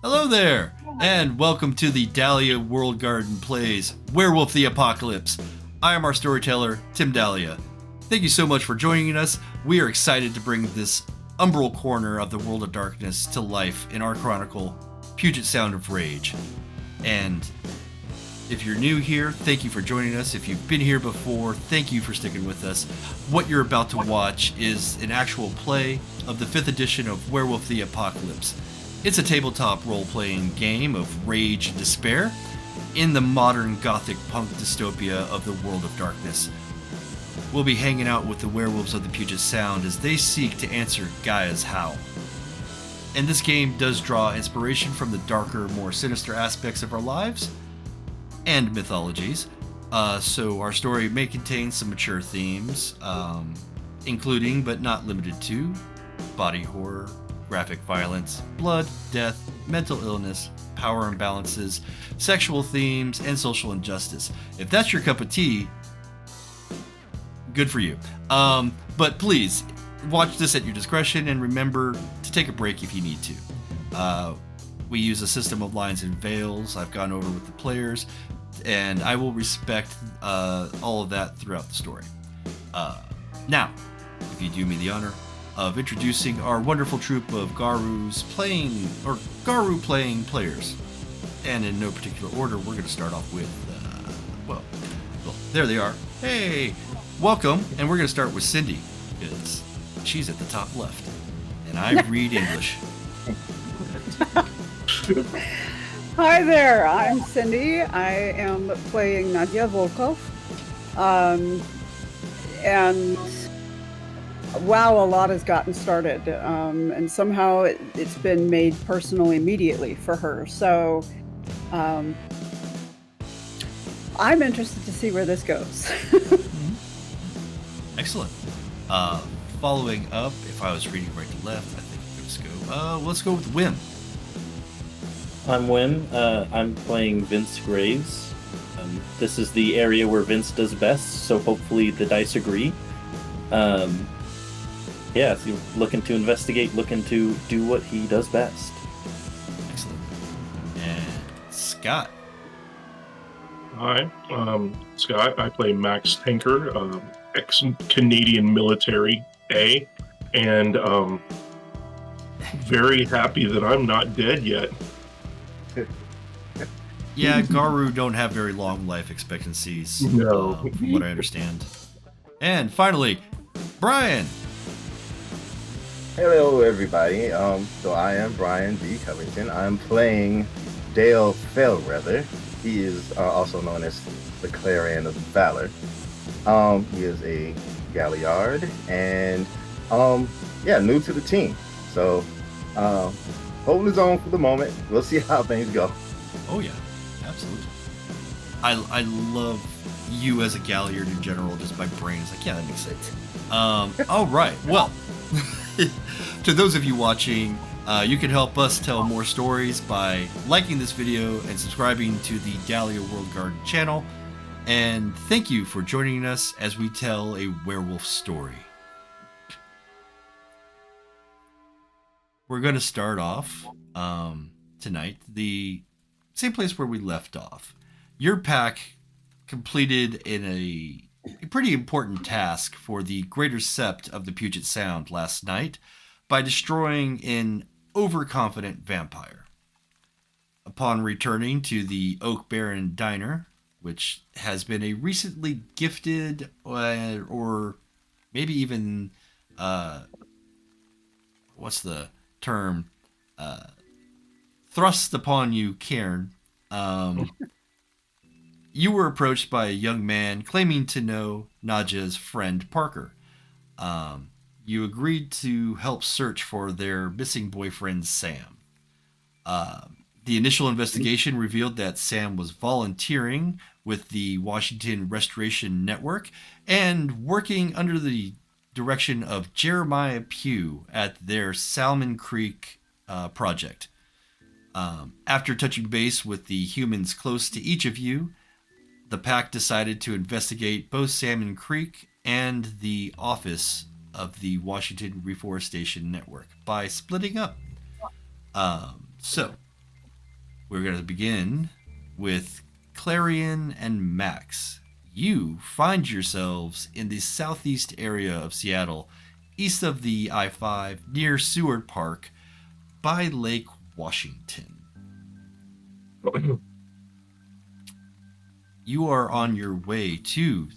Hello there, and welcome to the Dahlia World Garden Plays Werewolf the Apocalypse. I am our storyteller, Tim Dahlia. Thank you so much for joining us. We are excited to bring this umbral corner of the world of darkness to life in our chronicle, Puget Sound of Rage. And if you're new here, thank you for joining us. If you've been here before, thank you for sticking with us. What you're about to watch is an actual play of the 5th edition of Werewolf the Apocalypse. It's a tabletop role-playing game of rage and despair in the modern gothic punk dystopia of the world of darkness. We'll be hanging out with the werewolves of the Puget Sound as they seek to answer Gaia's howl. And this game does draw inspiration from the darker, more sinister aspects of our lives and mythologies. So our story may contain some mature themes, including but not limited to body horror, graphic violence, blood, death, mental illness, power imbalances, sexual themes, and social injustice. If that's your cup of tea, good for you. But please, watch this at your discretion and remember to take a break if you need to. We use a system of lines and veils I've gone over with the players, and I will respect all of that throughout the story. Now, if you do me the honor of introducing our wonderful troupe of Garu playing players. And in no particular order, we're going to start off with, well, there they are. Hey, welcome. And we're going to start with Cindy, because she's at the top left. And I read English. Hi there, I'm Cindy. I am playing Nadja Volkov. And wow, a lot has gotten started, and somehow it's been made personal immediately for her. So I'm interested to see where this goes. Excellent. Following up, if I was reading right to left, I think let's go with Wim. I'm Wim. I'm playing Vince Graves. This is the area where Vince does best, so hopefully the dice agree. Yeah, so looking to investigate, looking to do what he does best. Excellent. And Scott. Hi, Scott. I play Max Tanker, ex-Canadian military A, and very happy that I'm not dead yet. Yeah, Garu don't have very long life expectancies, No. From what I understand. And finally, Brian. Hello, everybody. So I am Brian B. Covington. I'm playing Dale Fellreather. He is also known as the Clarion of Valor. He is a Galliard and new to the team. So holding his own for the moment. We'll see how things go. Oh yeah, absolutely. I love you as a Galliard in general. Just my brain is like, yeah, that makes sense. All right. Well. To those of you watching, you can help us tell more stories by liking this video and subscribing to the Dahlia World Garden channel. And thank you for joining us as we tell a werewolf story. We're going to start off tonight the same place where we left off. Your pack completed in a pretty important task for the Greater Sept of the Puget Sound last night by destroying an overconfident vampire. Upon returning to the Oak Baron Diner, which has been a recently gifted or maybe even what's the term, thrust upon you cairn, you were approached by a young man claiming to know Nadja's friend Parker. You agreed to help search for their missing boyfriend Sam. The initial investigation revealed that Sam was volunteering with the Washington Reforestation Network and working under the direction of Jeremiah Pugh at their Salmon Creek project. After touching base with the humans close to each of you, the pack decided to investigate both Salmon Creek and the office of the Washington Reforestation Network by splitting up. So, we're going to begin with Clarion and Max. You find yourselves in the southeast area of Seattle, east of the I-5, near Seward Park, by Lake Washington. You are on your way to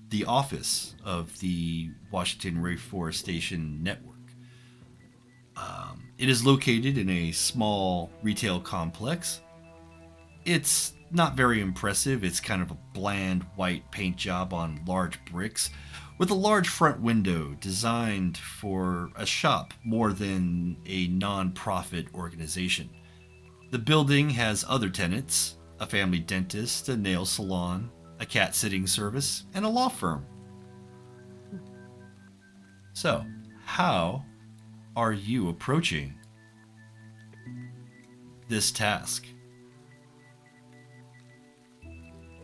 the office of the Washington Reforestation Network. It is located in a small retail complex. It's not very impressive. It's kind of a bland white paint job on large bricks with a large front window designed for a shop more than a non-profit organization. The building has other tenants, a family dentist, a nail salon, a cat sitting service, and a law firm. So, how are you approaching this task?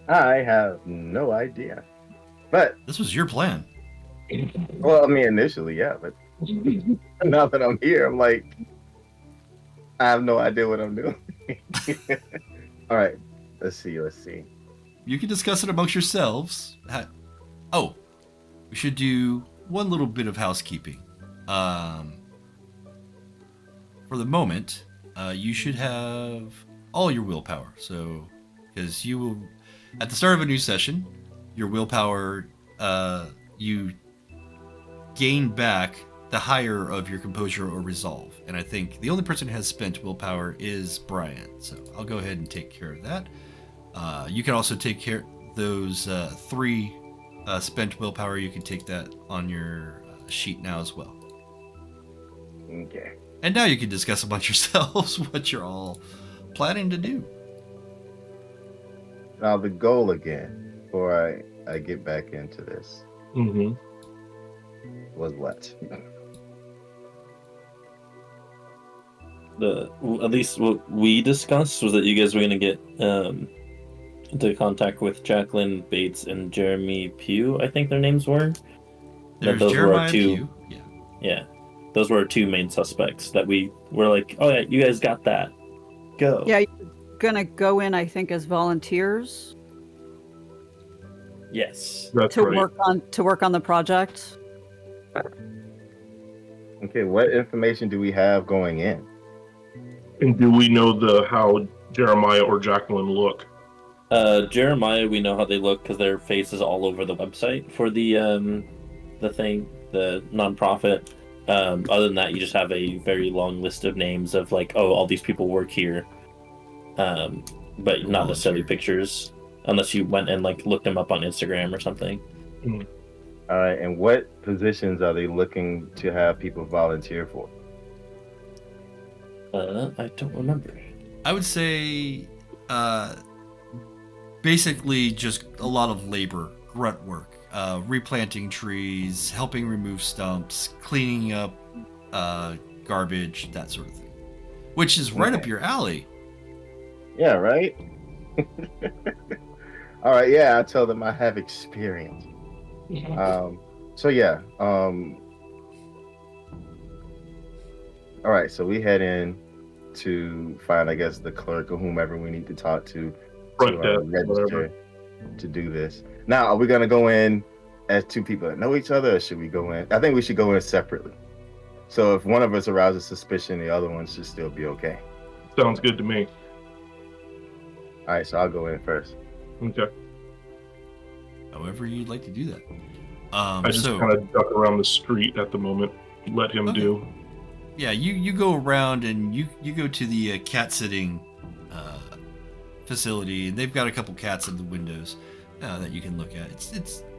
I have no idea. But, This was your plan. well, I mean, initially, yeah, but now that I'm here, I'm like, I have no idea what I'm doing. All right, let's see. You can discuss it amongst yourselves. Oh, we should do one little bit of housekeeping. For the moment, you should have all your willpower. So, because you will, at the start of a new session, your willpower, you gain back the higher of your composure or resolve. And I think the only person who has spent willpower is Brian. So I'll go ahead and take care of that. You can also take care those 3 spent willpower. You can take that on your sheet now as well. Okay. And now you can discuss amongst yourselves what you're all planning to do. Now the goal again, before I get back into this, Mm-hmm. was what? At least what we discussed was that you guys were going to get into contact with Jacqueline Bates and Jeremy Pugh, I think their names were. There's those were Jeremiah our two. Pugh. Yeah. Yeah, those were our 2 main suspects that we were like, oh yeah, you guys got that. Go. Yeah, you're gonna go in, I think, as volunteers Yes. That's to right. work on the project. Okay, what information do we have going in? And do we know how Jeremiah or Jacqueline look? Jeremiah, we know how they look because their face is all over the website for the thing, the nonprofit. Other than that, you just have a very long list of names of like, oh, all these people work here, but not necessarily pictures, unless you went and like looked them up on Instagram or something. All right, and what positions are they looking to have people volunteer for? I don't remember. I would say basically just a lot of labor, grunt work, replanting trees, helping remove stumps, cleaning up garbage, that sort of thing. Which is right up your alley. Yeah, right? All right, yeah, I tell them I have experience. So yeah, all right, so we head in to find, I guess, the clerk or whomever we need to talk to Front desk, register whatever. to do this. Now, are we gonna go in as 2 people that know each other, or should we go in? I think we should go in separately. So if one of us arouses suspicion, the other one should still be okay. Sounds good to me. All right, so I'll go in first. Okay. However you'd like to do that. I just kind of duck around the street at the moment. Let him do. Yeah, you go around and you go to the cat sitting facility, and they've got a couple cats in the windows that you can look at.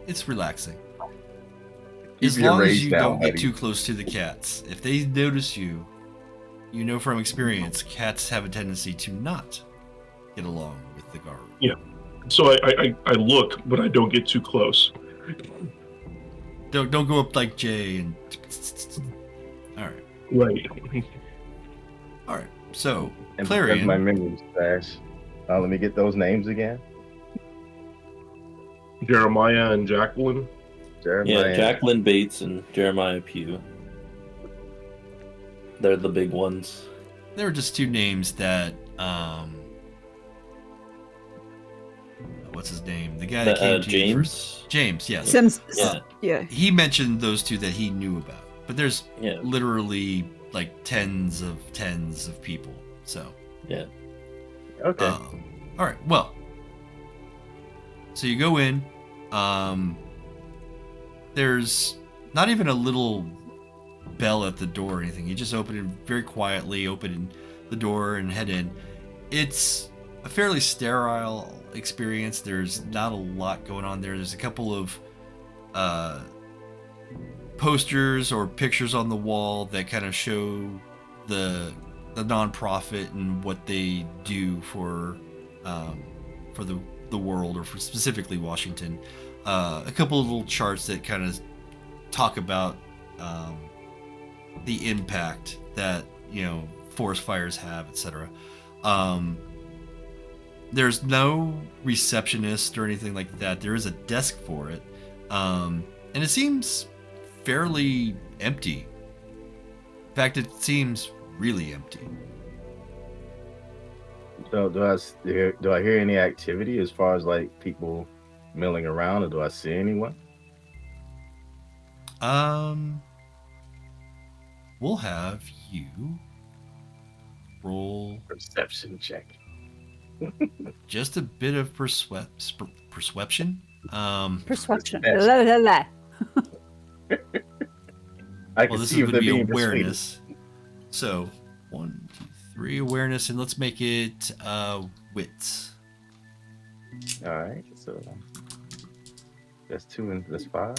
It's relaxing. As Keep your long as rage you down, don't get buddy. too close to the cats. If they notice you, you know from experience, cats have a tendency to not get along with the guard. Yeah. So I look, but I don't get too close. Don't go up like Jay and. All right. Right. All right. So And Clarion. because my memory's trash, let me get those names again. Jeremiah and Jacqueline. Jeremiah. Yeah, Jacqueline Bates and Jeremiah Pugh. They're the big ones. There are just 2 names that what's his name? The guy that came to you first. James, yes. Sims. Yeah. Yeah. He mentioned those two that he knew about, but there's Yeah. literally like tens of people. So Yeah. Okay. all right. Well, so you go in. There's not even a little bell at the door or anything. You just open it very quietly, open the door and head in. It's a fairly sterile experience. There's not a lot going on there. There's a couple of posters or pictures on the wall that kind of show the nonprofit and what they do for the world, or for specifically Washington. A couple of little charts that kind of talk about the impact that forest fires have, etc. There's no receptionist or anything like that. There is a desk for it, and it seems fairly empty. In fact, it seems really empty. So do I hear any activity as far as like people milling around, or do I see anyone? We'll have you roll Perception check. just a bit of perception. Persuasion. Yes. La, la, la. I Well, can this see is if going they're to be being awareness. So 1, 2, 3 awareness, and let's make it wits. persuaded. All right, so that's 2 and that's 5.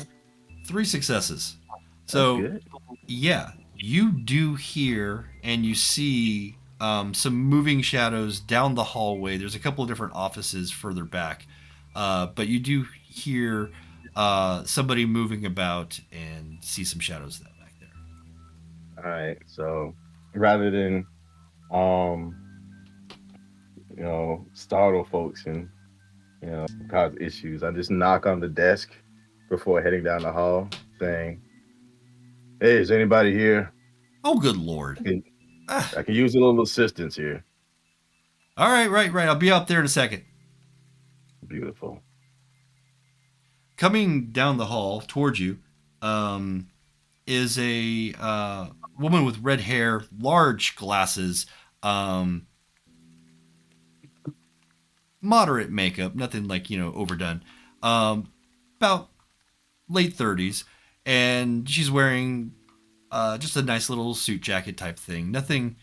3 successes. That's So good. yeah, you do hear and you see some moving shadows down the hallway. There's a couple of different offices further back, but you do hear somebody moving about and see some shadows back there. All right, so rather than startle folks and cause issues, I just knock on the desk before heading down the hall, saying, "Hey, is anybody here? Oh, good lord! I can use a little assistance here." All right, right. I'll be up there in a second. Beautiful. Coming down the hall towards you is a woman with red hair, large glasses, moderate makeup, nothing like overdone. About late 30s, and she's wearing just a nice little suit jacket type thing. Nothing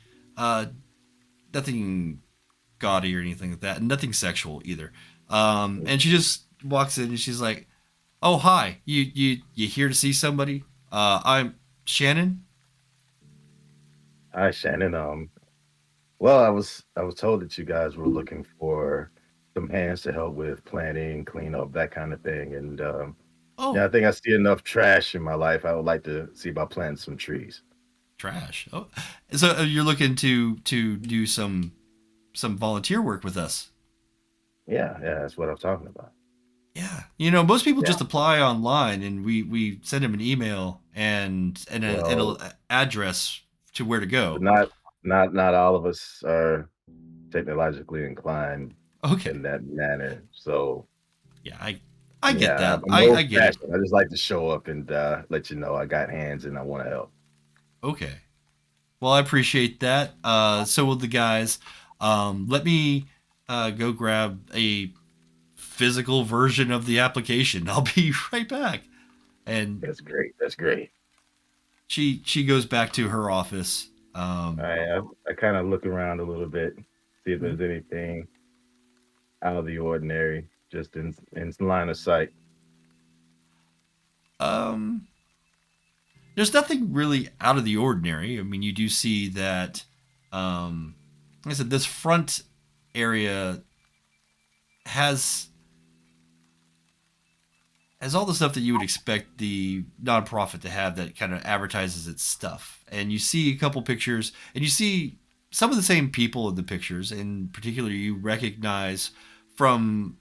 gaudy or anything like that. Nothing sexual either. And she just walks in and she's like, "Oh, hi. You here to see somebody? I'm Shannon." Hi, Shannon. Well, I was told that you guys were looking for some hands to help with planting, cleanup, that kind of thing. And Oh, yeah, I think I see enough trash in my life. I would like to see about planting some trees. trash. Oh, so you're looking to do some volunteer work with us? Yeah, that's what I'm talking about. Yeah. Most people Yeah. just apply online, and we send them an email and an Well, address to where to go. but not all of us are technologically inclined Okay. in that manner. So Yeah, I get yeah, that. I'm I get it. old-fashioned. I just like to show up and let you know I got hands and I want to help. Okay. Well, I appreciate that. So will the guys. Let me go grab a physical version of the application. I'll be right back. And That's great. That's great. she goes back to her office. All right, I kind of look around a little bit, see if there's anything out of the ordinary, just in line of sight. There's nothing really out of the ordinary. I mean, you do see that, like I said, this front area has all the stuff that you would expect the nonprofit to have that kind of advertises its stuff. And you see a couple pictures, and you see some of the same people in the pictures. In particular, you recognize from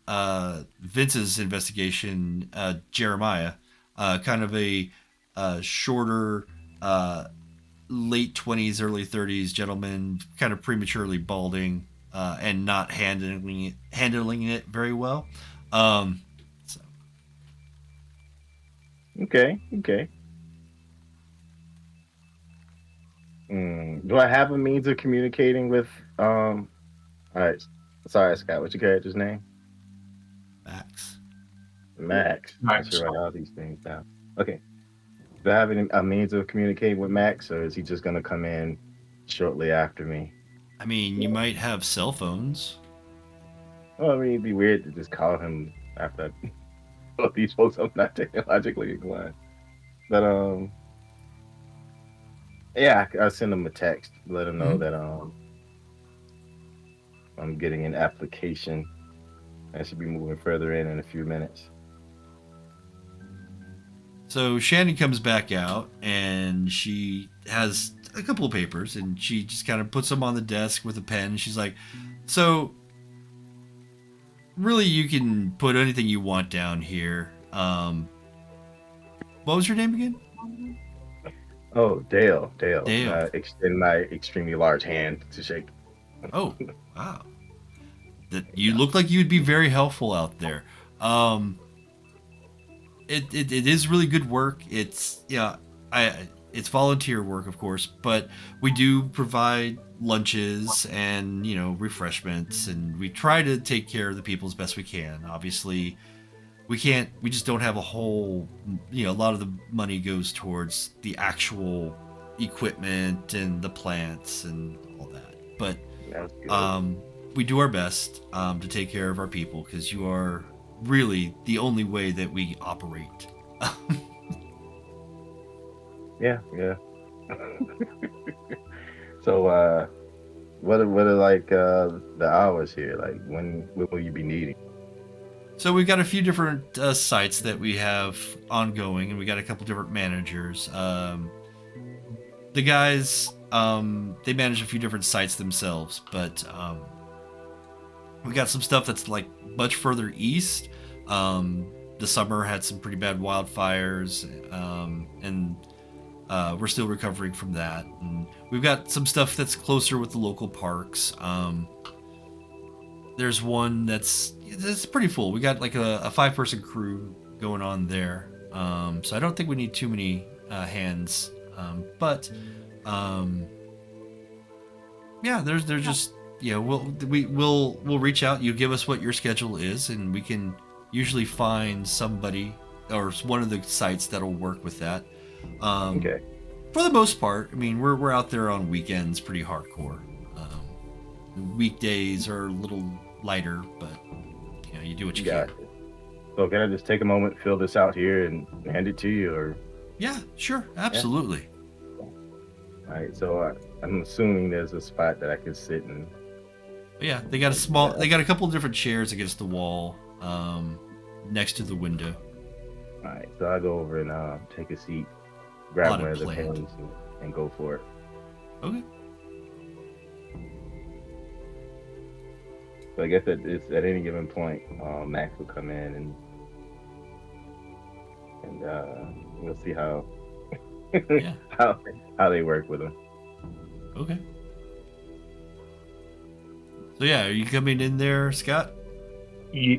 Vince's investigation, Jeremiah, kind of a shorter, late 20s, early 30s gentleman, kind of prematurely balding, and not handling it very well. So Okay. Do I have a means of communicating with All right. Sorry, Scott. What's your character's name? Max. Max. Max. I should write all these things down. Okay. Do I have a means of communicating with Max, or is he just gonna come in shortly after me? I mean, you might have cell phones. Well, I mean, it'd be weird to just call him after I told these folks I'm not technologically inclined. But yeah, I'll send him a text, let him know that I'm getting an application. I should be moving further in a few minutes. So Shannon comes back out, and she has a couple of papers, and she just kind of puts them on the desk with a pen. She's like, so really you can put anything you want down here. What was your name again? Oh, Dale. Dale. Extend my extremely large hand to shake. Oh, wow. You look like you'd be very helpful out there. It is really good work. It's it's volunteer work, of course, but we do provide lunches and refreshments, and we try to take care of the people as best we can. Obviously, we just don't have a whole, a lot of the money goes towards the actual equipment and the plants and all that. But we do our best to take care of our people, because you are really the only way that we operate. Yeah. So, what are like the hours here? Like, when will you be needing? So we've got a few different sites that we have ongoing, and we got a couple different managers. The guys, they manage a few different sites themselves, but we got some stuff that's like much further east. The summer had some pretty bad wildfires, and we're still recovering from that. And we've got some stuff that's closer with the local parks. There's one that's pretty full. We got like a 5-person crew going on there. So I don't think we need too many hands. But yeah, there's just we'll reach out. You give us what your schedule is, and we can usually find somebody or one of the sites that'll work with that. Okay. For the most part, I mean, we're out there on weekends pretty hardcore. Weekdays are a little lighter, but you do what you can. So can I just take a moment, fill this out here, and hand it to you, or? Yeah, sure, absolutely. Yeah. All right, so I'm assuming there's a spot that I can sit in. Yeah, they got a couple of different chairs against the wall, next to the window. All right, so I go over and take a seat, grab one of the pens, and go for it. Okay. So I guess it's at any given point, Max will come in and we'll see how how they work with him. Okay. So yeah, are you coming in there, Scott? Yeah.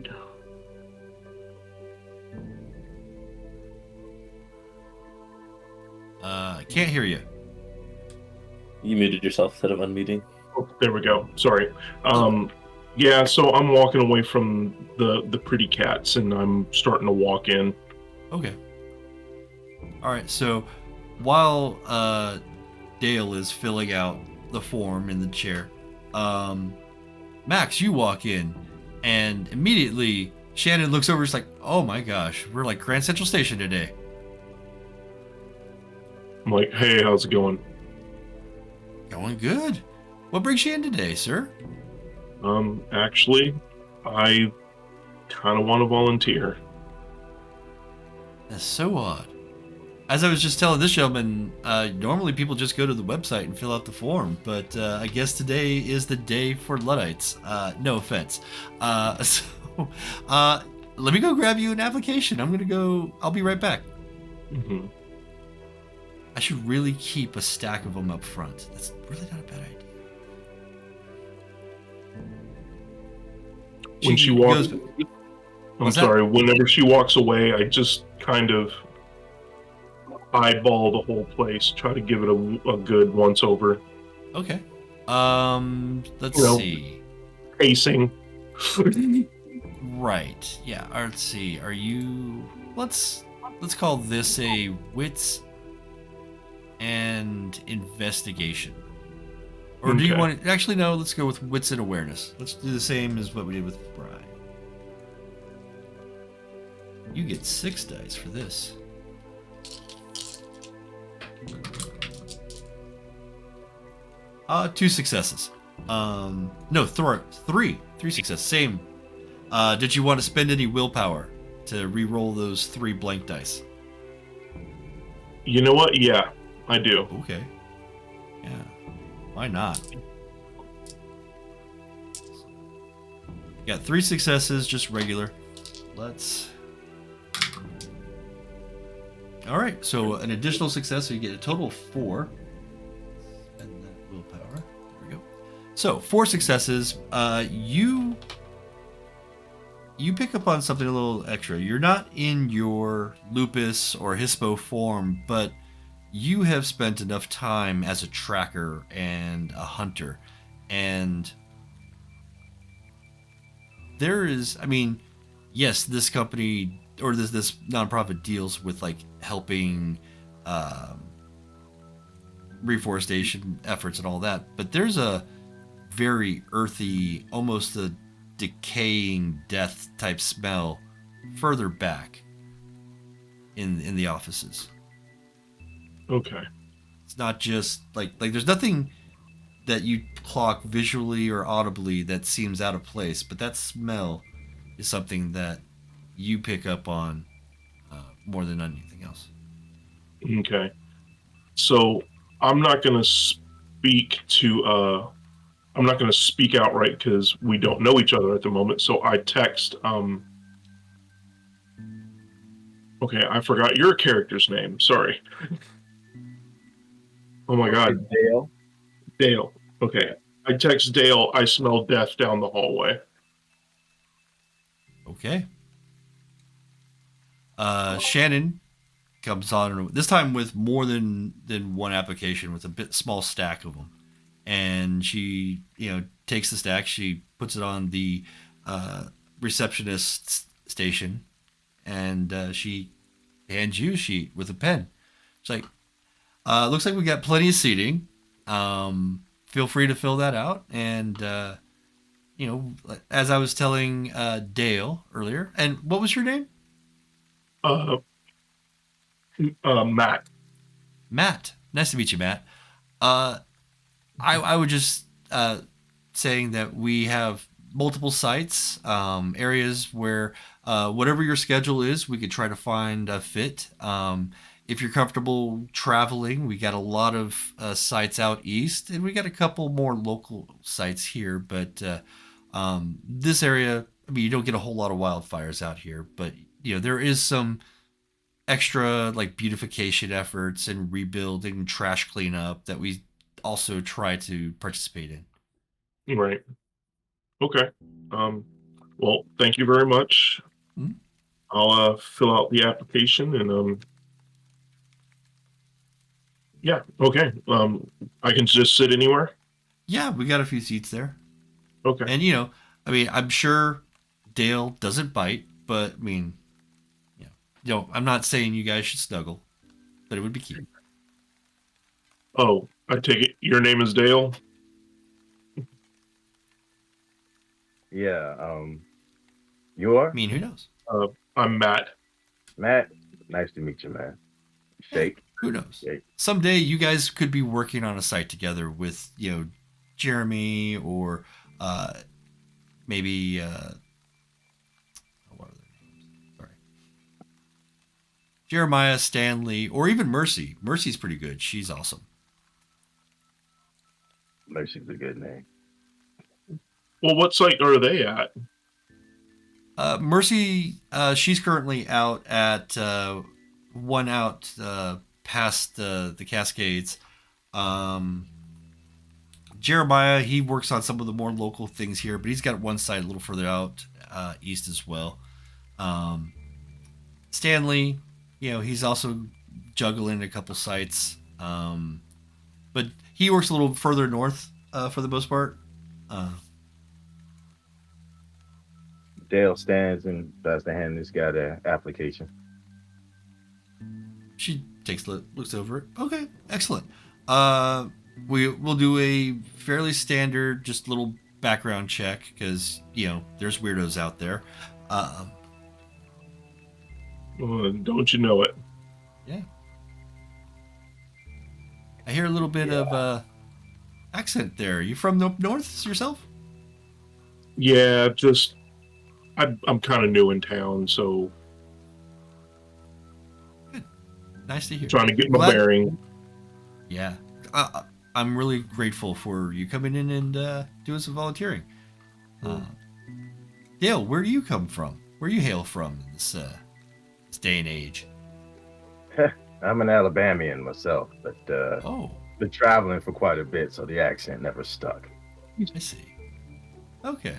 I can't hear you. You muted yourself instead of unmuting. Oh, there we go. Sorry. Yeah, so I'm walking away from the pretty cats, and I'm starting to walk in. Okay. All right. So while Dale is filling out the form in the chair, Max, you walk in, and immediately Shannon looks over. She's like, "Oh my gosh, we're like Grand Central Station today." I'm like, "Hey, how's it going?" Going good. What brings you in today, sir? Actually, I kind of want to volunteer. That's so odd. As I was just telling this gentleman, normally people just go to the website and fill out the form, but I guess today is the day for Luddites. No offense. So let me go grab you an application. I'll be right back. Mm-hmm. I should really keep a stack of them up front. That's really not a bad idea. when she walks. goes. I'm sorry. Whenever she walks away, I just kind of eyeball the whole place, try to give it a good once over. Okay. Let's see. Pacing. Right. Yeah. Let's see. Are you? Let's call this a wits and investigation. Or do you want to, actually no, let's go with wits and awareness. Let's do the same as what we did with Brian. You get 6 dice for this. Two successes. No, three successes. Same. Did you want to spend any willpower to re-roll those 3 blank dice? You know what? Yeah, I do. Okay. Yeah. Why not? Got 3 successes, just regular. Let's. All right. So an additional success, so you get a total of 4. Spend that willpower. There we go. So 4 successes. You pick up on something a little extra. You're not in your lupus or hispo form, but you have spent enough time as a tracker and a hunter. And there is, I mean, yes, this company or this nonprofit deals with like helping reforestation efforts and all that, but there's a very earthy, almost a decaying death type smell further back in the offices. Okay. It's not just like there's nothing that you clock visually or audibly that seems out of place, but that smell is something that you pick up on more than anything else. Okay. So I'm not going to speak outright because we don't know each other at the moment. So I text, okay, I forgot your character's name. Sorry. Oh my God. Dale. Okay. I text Dale, I smell death down the hallway. Okay. Shannon comes on, this time with more than one application, with a small stack of them. And she, takes the stack, she puts it on the receptionist station, and she hands you a sheet with a pen. She's like, looks like we got plenty of seating. Feel free to fill that out. And, as I was telling Dale earlier, and what was your name? Matt. Matt. Nice to meet you, Matt. I would just saying that we have multiple sites, areas where whatever your schedule is, we could try to find a fit. If you're comfortable traveling, we got a lot of sites out east, and we got a couple more local sites here. But this area, I mean, you don't get a whole lot of wildfires out here, but there is some extra like beautification efforts and rebuilding, trash cleanup that we also try to participate in. Right. Okay. Well, thank you very much. Mm-hmm. I'll fill out the application and yeah. Okay. I can just sit anywhere. Yeah, we got a few seats there. Okay. And I mean, I'm sure Dale doesn't bite, but I mean, I'm not saying you guys should snuggle, but it would be cute. Oh, I take it your name is Dale? Yeah, you are? I mean, who knows? I'm Matt. Matt, nice to meet you, man. Shake. Who knows? Shake. Someday you guys could be working on a site together with, Jeremy or maybe what are their names? Sorry. Jeremiah, Stanley, or even Mercy. Mercy's pretty good. She's awesome. Mercy's a good name. Well, what site are they at? Mercy, she's currently out at one out past the Cascades. Jeremiah, he works on some of the more local things here, but he's got one site a little further out east as well. Stanley, he's also juggling a couple sites, but he works a little further north for the most part. Dale stands and tries to hand this guy the application. She looks over it. Okay, excellent. We'll do a fairly standard, just little background check because there's weirdos out there. Don't you know it? Yeah. I hear a little bit of accent there. You from the north yourself? Yeah, just I'm kind of new in town, so Good. Nice to hear. trying to get my bearing. Yeah. I'm really grateful for you coming in and doing some volunteering. Dale, where do you come from? Where do you hail from in this day and age? I'm an Alabamian myself, but been traveling for quite a bit, so the accent never stuck. I see. Okay.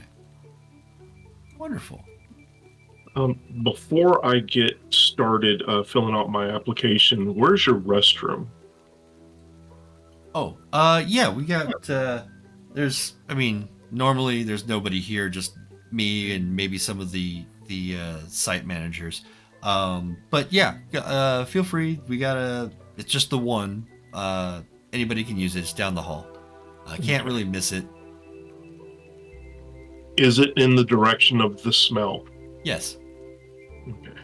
Wonderful. Before I get started filling out my application, where's your restroom? Oh, yeah, we got, normally there's nobody here, just me and maybe some of the site managers. But yeah, feel free. It's just the one. Anybody can use it. It's down the hall. I can't really miss it. Is it in the direction of the smell? Yes. Okay.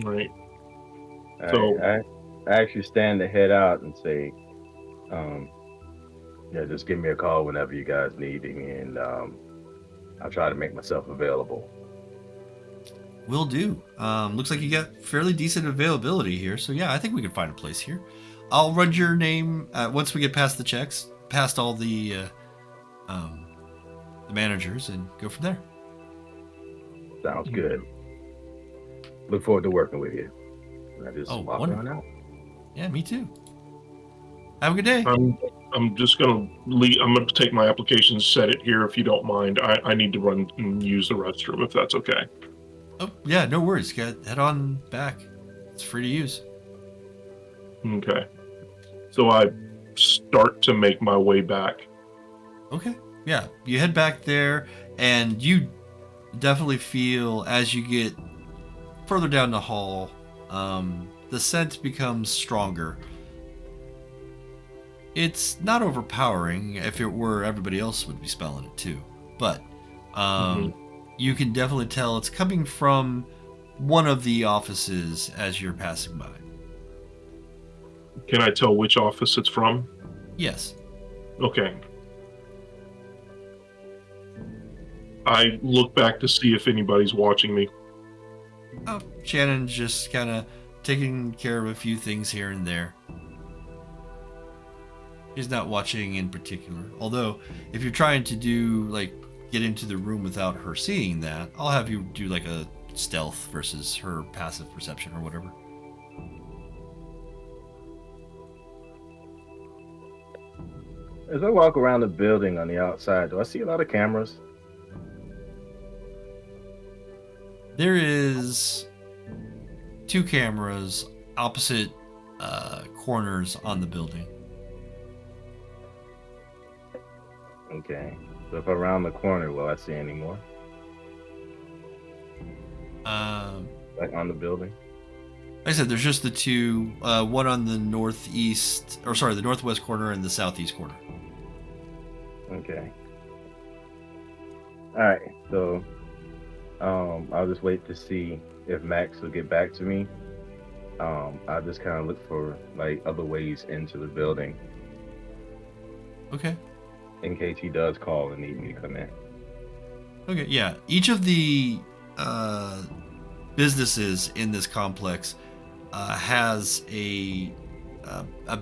Right. So I actually stand to head out and say, just give me a call whenever you guys need me, and I'll try to make myself available. Will do. Looks like you got fairly decent availability here. So yeah, I think we can find a place here. I'll run your name once we get past the checks, past all the managers, and go from there. Sounds good. Look forward to working with you. And I just walk on out. Yeah, me too. Have a good day. I'm just gonna leave. I'm gonna take my application, set it here if you don't mind. I need to run and use the restroom if that's okay. Oh yeah, no worries. Head on back. It's free to use. Okay. So I start to make my way back. Okay. Yeah, you head back there, and you definitely feel as you get further down the hall, the scent becomes stronger. It's not overpowering. If it were, everybody else would be smelling it too. But you can definitely tell it's coming from one of the offices as you're passing by. Can I tell which office it's from? Yes. Okay. I look back to see if anybody's watching me. Oh, Shannon's just kind of taking care of a few things here and there. She's not watching in particular. Although, if you're trying to get into the room without her seeing that, I'll have you do like a stealth versus her passive perception or whatever. As I walk around the building on the outside, do I see a lot of cameras? There is 2 cameras opposite corners on the building. Okay. So if I round the corner, will I see any more? Like on the building? Like I said, there's just the 2, one on the the northwest corner and the southeast corner. Okay. All right. So I'll just wait to see if Max will get back to me. I'll just kind of look for other ways into the building. Okay. In case he does call and need me to come in. Okay, yeah. Each of the businesses in this complex has a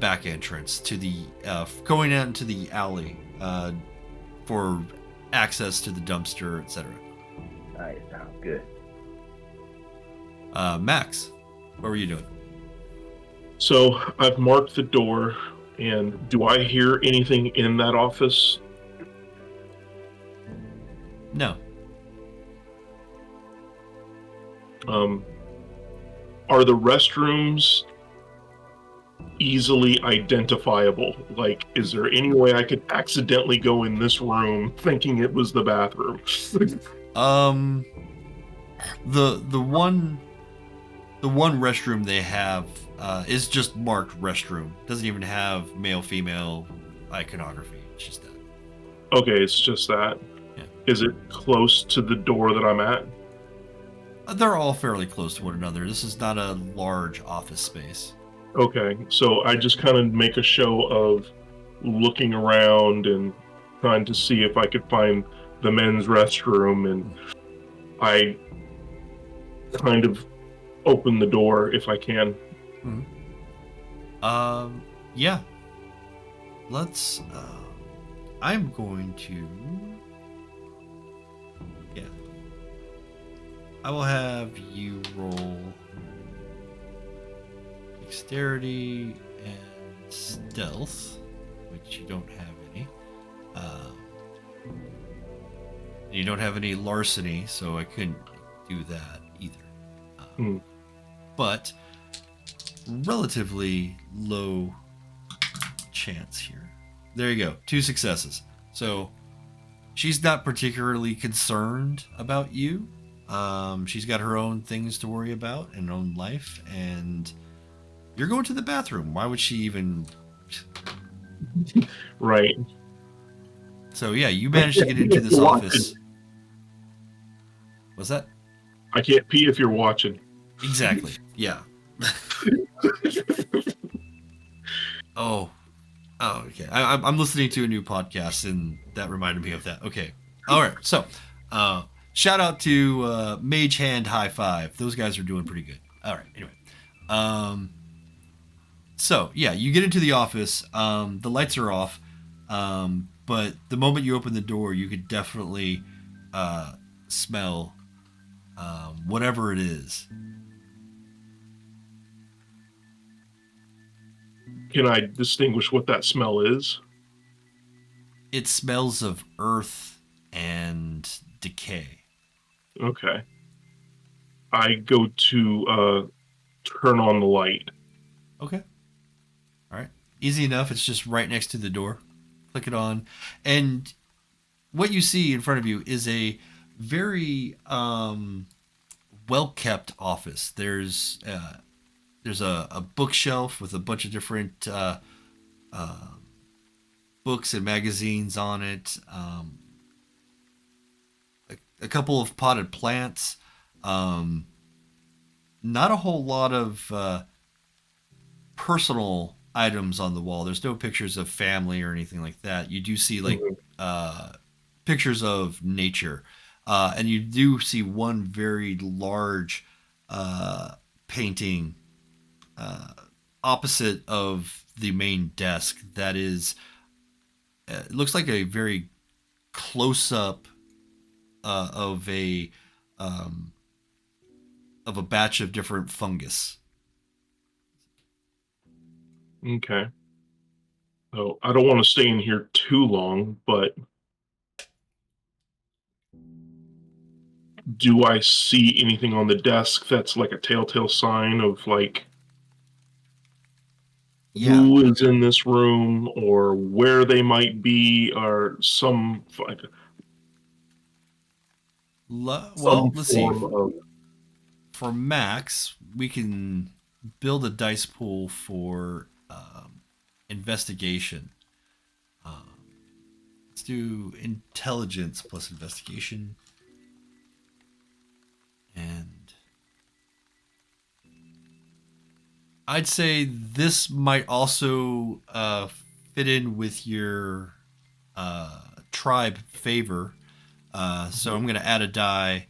back entrance to the going out into the alley for access to the dumpster, etc. All right, sounds good. Max, what were you doing? So I've marked the door, and do I hear anything in that office? No. Are the restrooms easily identifiable? Like, is there any way I could accidentally go in this room thinking it was the bathroom? The one restroom they have is just marked restroom. Doesn't even have male female iconography. It's just that. Okay, it's just that. Yeah. Is it close to the door that I'm at? They're all fairly close to one another. This is not a large office space. Okay, so I just kind of make a show of looking around and trying to see if I could find the men's restroom, and I kind of open the door if I can. Yeah. Let's, I'm going to, yeah. I will have you roll dexterity and stealth, which you don't have any. You don't have any larceny, so I couldn't do that either. But relatively low chance here. There you go. 2 successes. So she's not particularly concerned about you. She's got her own things to worry about and her own life, and you're going to the bathroom. Why would she even? Right. So yeah, you managed to get into this office. What's that? I can't pee if you're watching. Exactly. Yeah. Oh, okay. I'm listening to a new podcast, and that reminded me of that. Okay. All right. So, shout out to Mage Hand High Five. Those guys are doing pretty good. All right. Anyway. So yeah, you get into the office. The lights are off, but the moment you open the door, you could definitely smell whatever it is. Can I distinguish what that smell is? It smells of earth and decay. Okay. I go to turn on the light. Okay. All right. Easy enough. It's just right next to the door. Click it on. And what you see in front of you is a very well-kept office. There's a bookshelf with a bunch of different books and magazines on it. A couple of potted plants. Not a whole lot of personal items on the wall. There's no pictures of family or anything like that. You do see like pictures of nature. And you do see one very large painting opposite of the main desk that is it looks like a very close-up of a batch of different fungus. Okay. So I don't want to stay in here too long, but do I see anything on the desk that's like a telltale sign of like who is in this room or where they might be or some like well, let's see. For Max, we can build a dice pool for investigation. Let's do intelligence plus investigation. And I'd say this might also fit in with your tribe favor. So I'm going to add a die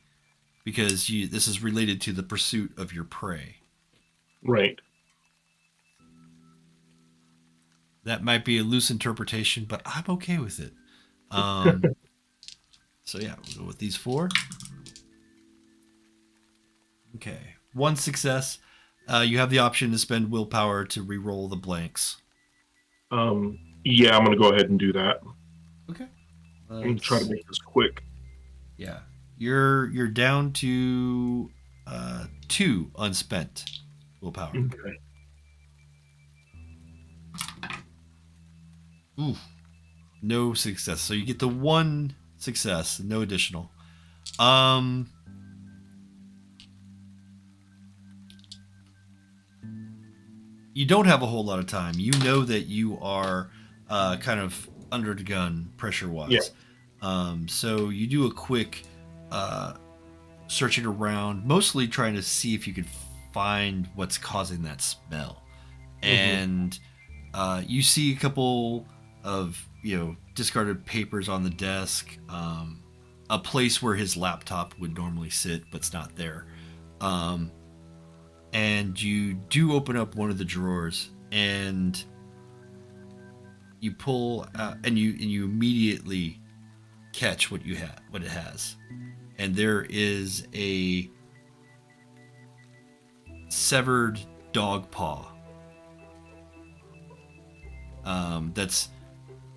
because this is related to the pursuit of your prey. Right. That might be a loose interpretation, but I'm okay with it. So yeah, we'll go with these 4. Okay. 1 success. You have the option to spend willpower to re-roll the blanks. Yeah, I'm going to go ahead and do that. Okay. I'm going to try to make this quick. Yeah. You're down to 2 unspent willpower. Okay. Ooh. No success. So you get the 1 success, no additional. You don't have a whole lot of time. You know that you are kind of under the gun pressure-wise. Yeah. So you do a quick searching around, mostly trying to see if you could find what's causing that smell. And you see a couple of discarded papers on the desk, a place where his laptop would normally sit, but it's not there. And you do open up one of the drawers, and you pull out, and you immediately catch what it has, and there is a severed dog paw that's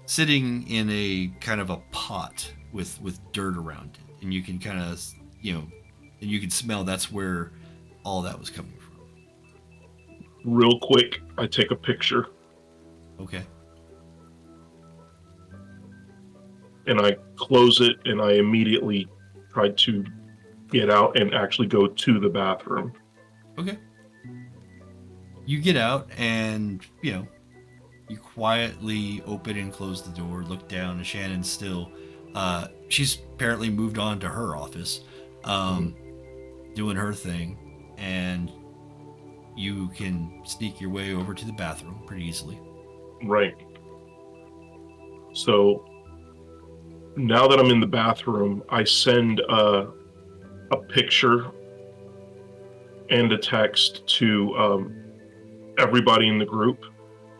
sitting in a kind of a pot with dirt around it, and you can kind of and you can smell that's where all that was coming from. Real quick, I take a picture Okay. and I close it, and I immediately try to get out and actually go to the bathroom. Okay. You get out, and you quietly open and close the door, look down, and Shannon's still she's apparently moved on to her office, doing her thing, and you can sneak your way over to the bathroom pretty easily. Right. So now that I'm in the bathroom, I send a picture and a text to everybody in the group.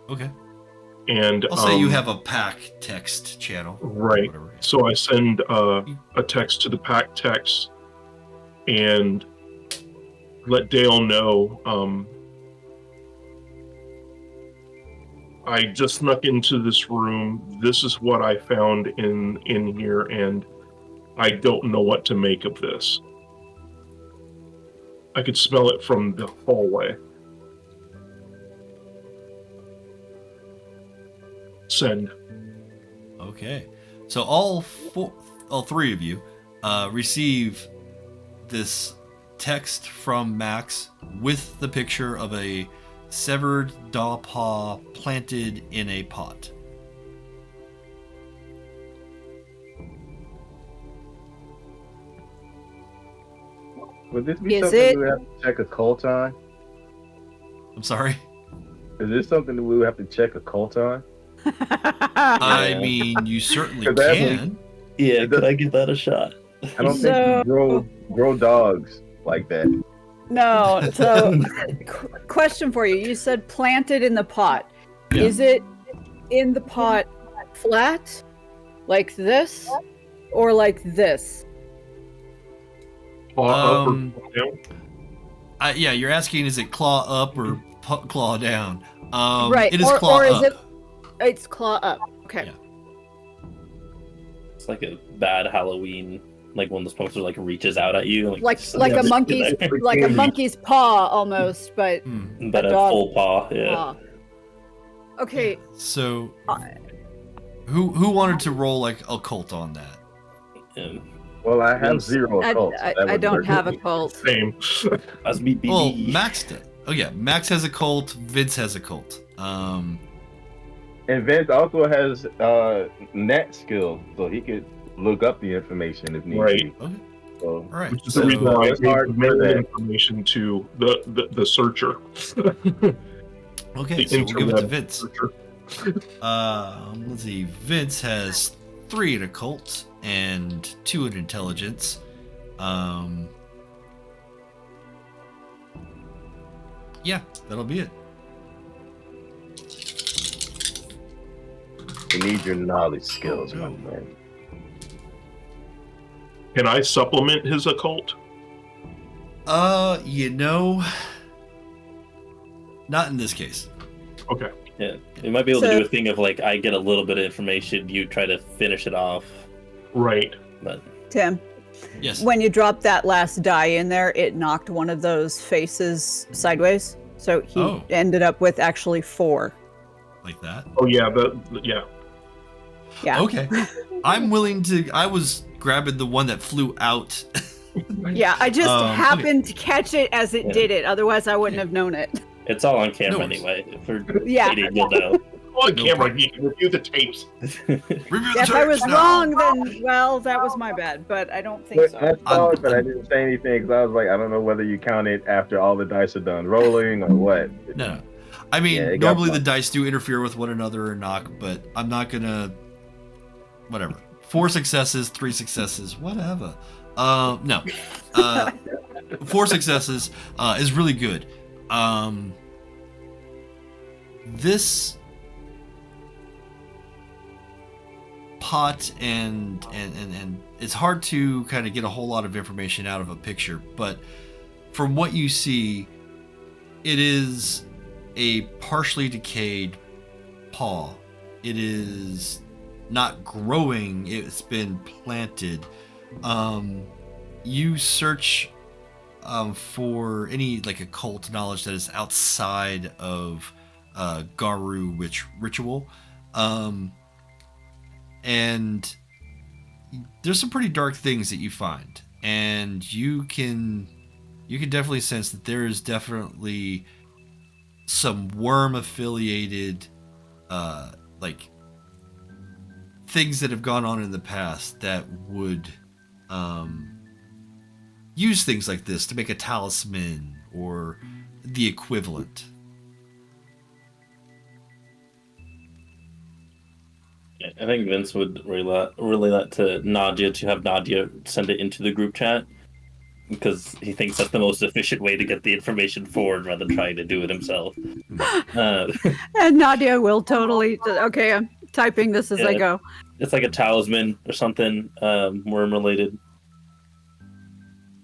Okay. And I'll say you have a pack text channel. Right. Whatever. So I send a text to the pack text and let Dale know I just snuck into this room. This is what I found in here, and I don't know what to make of this. I could smell it from the hallway. Send. Okay. So all 3 of you receive this text from Max with the picture of a severed daw paw planted in a pot. Would this be Is something it- we would have to check a cult on? I'm sorry? Is this something that we would have to check a cult on? I mean, you certainly 'Cause that can. Yeah, could I give that a shot? I don't So- think you grow dogs like that. No. So, question for you. You said planted in the pot. Yeah. Is it in the pot flat, like this, or like this? Claw up or Um, claw down? Yeah, you're asking, is it claw up or claw down? Right. It is or, claw or is up. it? It's claw up. Okay. Yeah. It's like a bad Halloween, like one of those posters like reaches out at you, Like a monkey's like a monkey's paw almost, but Hmm. but a dog full paw. Yeah. paw. Okay. So, who wanted to roll like a cult on that? Well, I have Yes. 0 cults. so that I would don't work have with a me. cult. Same. That's me, BB. Well, Max did. Oh yeah, Max has a cult. Vince has a cult. And Vince also has net skills, so he could look up the information if need Right. be. Okay. So, All right. Which is So, the reason why I it's hard gave for the that. information to the searcher. okay, The so we'll give it to interweb Vince. searcher. Let's see. Vince has 3 in occult and 2 in intelligence. Yeah, that'll be it. you need your knowledge skills, my no. friend. Can I supplement his occult? Not in this case. Okay. Yeah, we might be able to So- do a thing of like I get a little bit of information, you try to finish it off, Right. but Tim, Yes. When you dropped that last die in there, it knocked one of those faces sideways. So he ended up with actually 4. Like that? Oh yeah, yeah. Yeah. Okay. I'm willing to. I was grabbing the one that flew out. Yeah, I just happened to catch it as it did it. Otherwise, I wouldn't have known it. It's all on camera anyway. If we're dating, you'll know. On camera, you can review the tapes. If I was wrong, then, well, that was my bad, but I don't think so. That's all, but I didn't say anything because I was like, I don't know whether you count it after all the dice are done rolling or what. No. I mean, normally the dice do interfere with one another or knock, but I'm not gonna. Whatever. 4 successes, 3 successes, whatever. No. 4 successes is really good. This pot and it's hard to kind of get a whole lot of information out of a picture, but from what you see, it is a partially decayed paw. It is not growing, it's been planted. You search for any like occult knowledge that is outside of Garu ritual, and there's some pretty dark things that you find, and you can definitely sense that there is definitely some worm affiliated like things that have gone on in the past that would use things like this to make a talisman or the equivalent. I think Vince would relay that to Nadja to have Nadja send it into the group chat because he thinks that's the most efficient way to get the information forward rather than trying to do it himself. And Nadja will totally. Okay, I'm typing this as I go. It's like a talisman or something, worm related.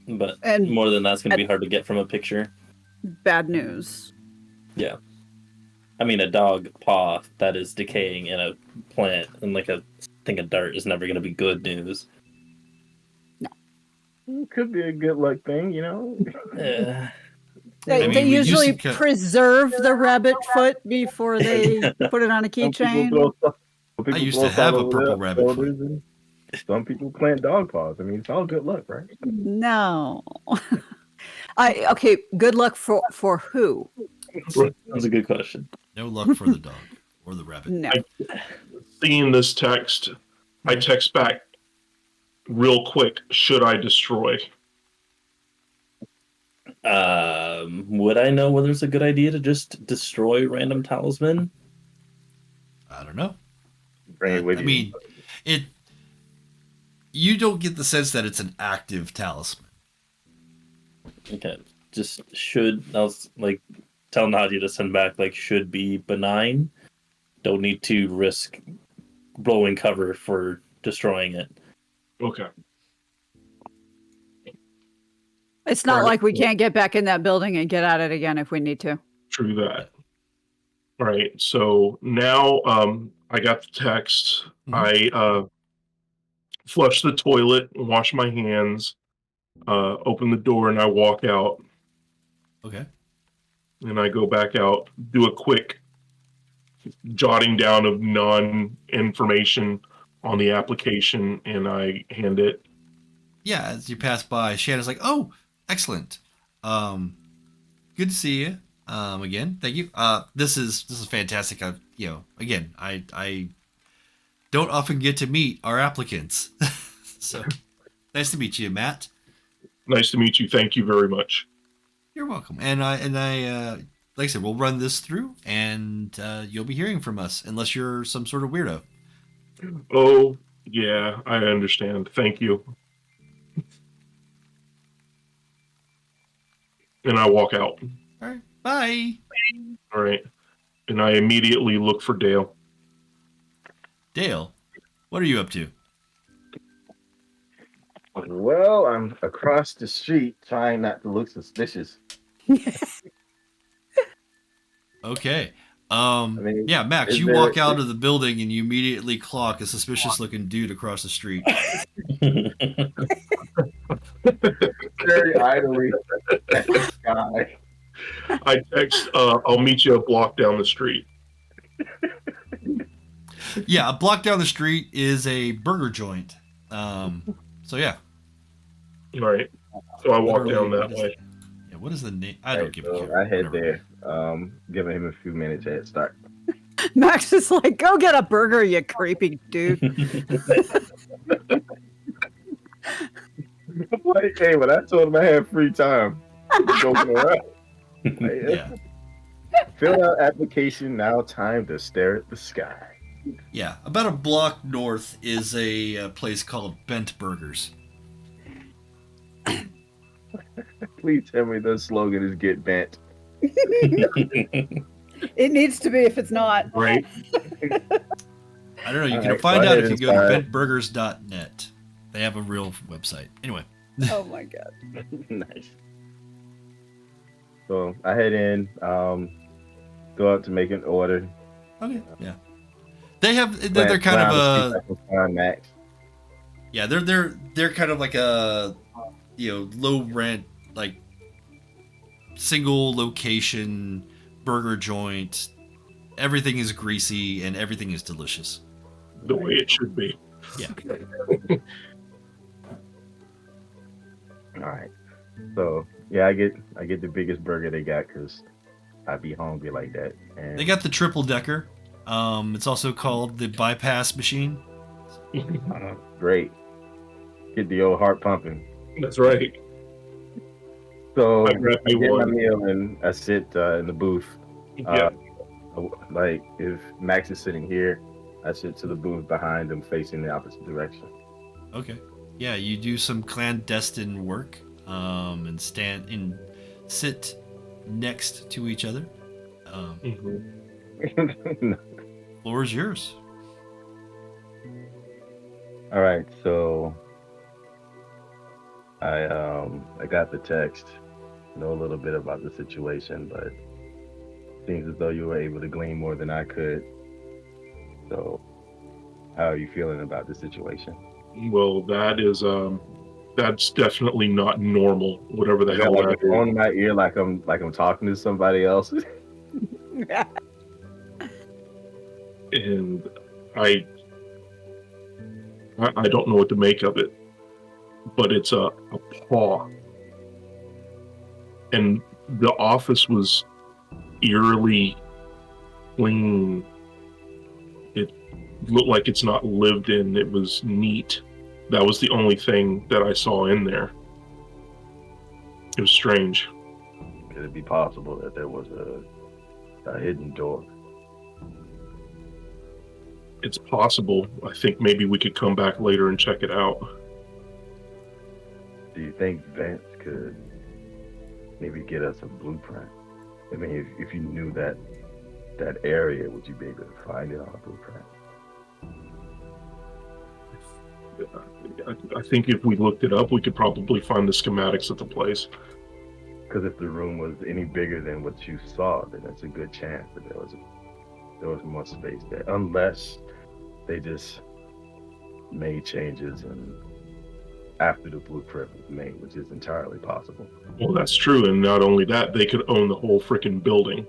But more than that's going to be hard to get from a picture. Bad news. Yeah. I mean, a dog paw that is decaying in a plant and like a thing of dirt is never going to be good news. No. It could be a good luck thing, you know? They usually preserve the rabbit foot before they put it on a keychain. I used to have a purple rabbit foot. Some people plant dog paws. I mean, it's all good luck, right? No. Okay, good luck for who? That's a good question. No luck for the dog or the rabbit. No. Seeing this text, I text back real quick, should I destroy? Would I know whether it's a good idea to just destroy random talisman? I don't know. Bring it with you. I mean, you don't get the sense that it's an active talisman. Okay. Just tell Nadja to send back, should be benign. Don't need to risk blowing cover for destroying it. Okay. It's not like we can't get back in that building and get at it again if we need to. True that. All right. So now I got the text. Mm-hmm. I flush the toilet, wash my hands, open the door, and I walk out. Okay. And I go back out, do a quick jotting down of non-information on the application, and I hand it. Yeah, as you pass by, Shanna's like, "Oh, excellent. Good to see you. Again, thank you. This is fantastic. I don't often get to meet our applicants, so nice to meet you, Matt. Nice to meet you. Thank you very much. You're welcome. And I like I said, we'll run this through, and you'll be hearing from us, unless you're some sort of weirdo. Oh yeah, I understand. Thank you. And I walk out. All right. Bye. All right. And I immediately look for Dale. Dale, what are you up to? Well, I'm across the street trying not to look suspicious. Okay. mean, Yeah, Max, is you there- walk out of the building and you immediately clock a suspicious-looking dude across the street. very idly at the sky. I text, I'll meet you a block down the street. Yeah, a block down the street is a burger joint. So yeah. All right. So I walk Literally, down that what is- way. Yeah, what is the name? I don't give a So care. I head Whatever. there, giving him a few minutes head start. Max is like, go get a burger, you creepy dude. Like, hey, when I told him I had free time, I'm joking around. Like, Yeah. Fill out application now. Time to stare at the sky. Yeah, about a block north is a place called Bent Burgers. Please tell me the slogan is "Get bent." It needs to be if it's not. Right. I don't know. You All can right, find go out ahead if you and go to start. bentburgers.net. They have a real website. Anyway. Oh my god. Nice. So I head in, go up to make an order. Okay. Yeah. They have. They're kind of a. Max. Yeah, they're kind of like a, low rent, like single location burger joint. Everything is greasy and everything is delicious. The way it should be. Yeah. All right. So yeah, I get the biggest burger they got because I be hungry like that. And They got the triple decker. It's also called the bypass machine. great. Get the old heart pumping. That's right. So I I grab me get my one. meal and I sit in the booth. Yeah. Like if Max is sitting here, I sit to the booth behind him, facing the opposite direction. Okay. Yeah, you do some clandestine work, and sit next to each other. Mhm. Floor is yours. All right, so I got the text, know a little bit about the situation, but seems as though you were able to glean more than I could. So, how are you feeling about the situation? Well, that's definitely not normal. Whatever the I got hell like that a phone is. in my ear, like I'm talking to somebody else. And I don't know what to make of it, but it's a paw, and the office was eerily clean. It looked like it's not lived in. It was neat. That was the only thing that I saw in there. It was strange. Could it be possible that there was a hidden door? It's possible. I think maybe we could come back later and check it out. Do you think Vince could maybe get us a blueprint? I mean, if you knew that area, would you be able to find it on a blueprint? I think if we looked it up, we could probably find the schematics of the place. Because if the room was any bigger than what you saw, then there's a good chance that there was more space there, unless they just made changes and after the blueprint was made, which is entirely possible. Well, that's true, and not only that, they could own the whole freaking building.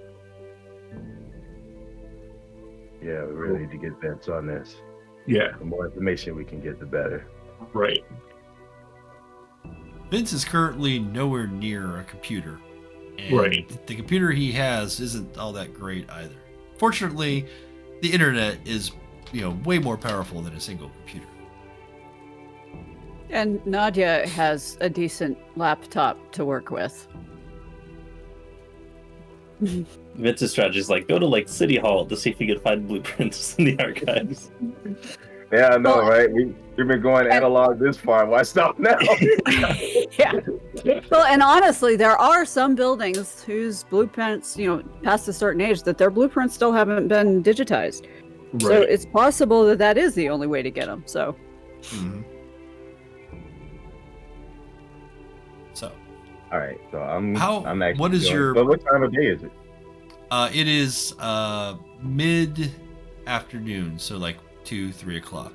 Yeah, we really need to get Vince on this. Yeah, The more information we can get, the better. right. Vince is currently nowhere near a computer. And Right. the computer he has isn't all that great either. Fortunately, the internet is, way more powerful than a single computer. And Nadja has a decent laptop to work with. Vince's strategy is go to City Hall to see if you can find blueprints in the archives. Yeah, I know, Well, right? We've been going analog this far. Why stop now? Yeah. Well, and honestly, there are some buildings whose blueprints, past a certain age, that their blueprints still haven't been digitized. So Right. it's possible that that is the only way to get them. So Mm-hmm. So, All right, so I'm How- actually what is going- your- But what time of day is it? It is mid-afternoon, so like 2-3 o'clock.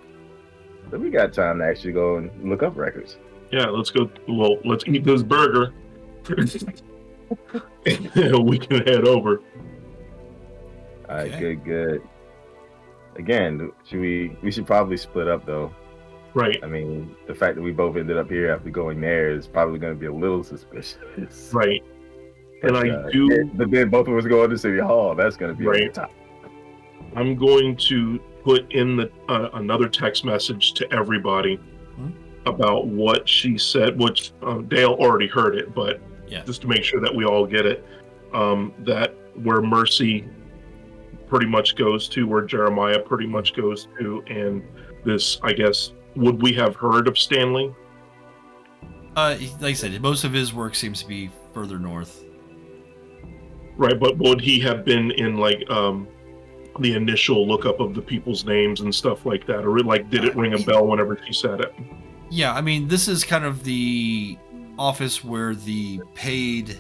So we got time to actually go and look up records. Yeah, let's go. Well, let's eat this burger. We can head over. All right, Okay. good. Again, we should probably split up though. Right, I mean, the fact that we both ended up here after going there is probably going to be a little suspicious. right. And But, I do. But then both of us going to City Hall. That's going to be Right. on the top. I'm going to put in the another text message to everybody about what she said, which Dale already heard it, but Yeah. just to make sure that we all get it, that where Mercy pretty much goes to, where Jeremiah pretty much goes to, and this, I guess, would we have heard of Stanley? Like I said, most of his work seems to be further north. Right, but would he have been in like the initial lookup of the people's names and stuff like that, or like did it ring a bell whenever she said it? Yeah, I mean, this is kind of the office where the paid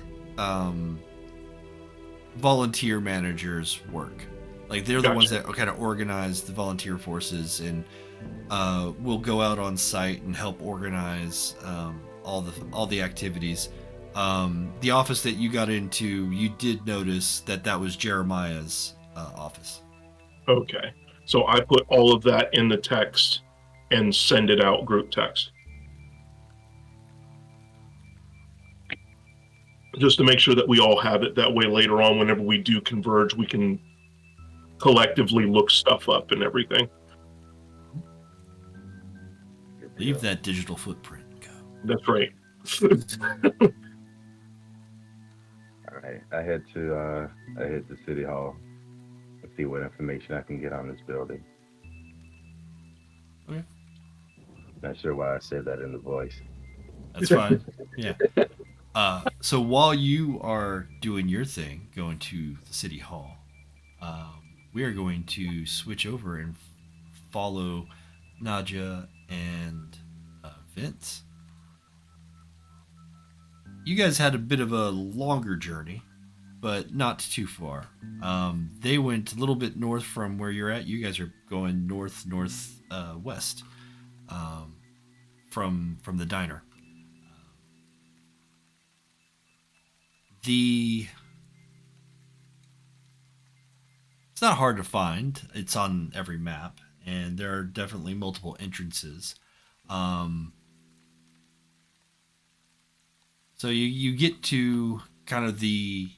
volunteer managers work. Like, they're the Gotcha. ones that kind of organize the volunteer forces and will go out on site and help organize all the activities. The office that you got into, you did notice that was Jeremiah's office. Okay, so I put all of that in the text and send it out group text. Just to make sure that we all have it. That way later on, whenever we do converge, we can collectively look stuff up and everything. Leave that digital footprint. Go. That's right. All right, I head to City Hall and see what information I can get on this building. Okay. Not sure why I said that in the voice. That's fine. Yeah. So while you are doing your thing, going to the city hall, we are going to switch over and follow Nadja and Vince. You guys had a bit of a longer journey, but not too far. They went a little bit north from where you're at. You guys are going northwest from the diner. It's not hard to find. It's on every map, and there are definitely multiple entrances. So you get to kind of the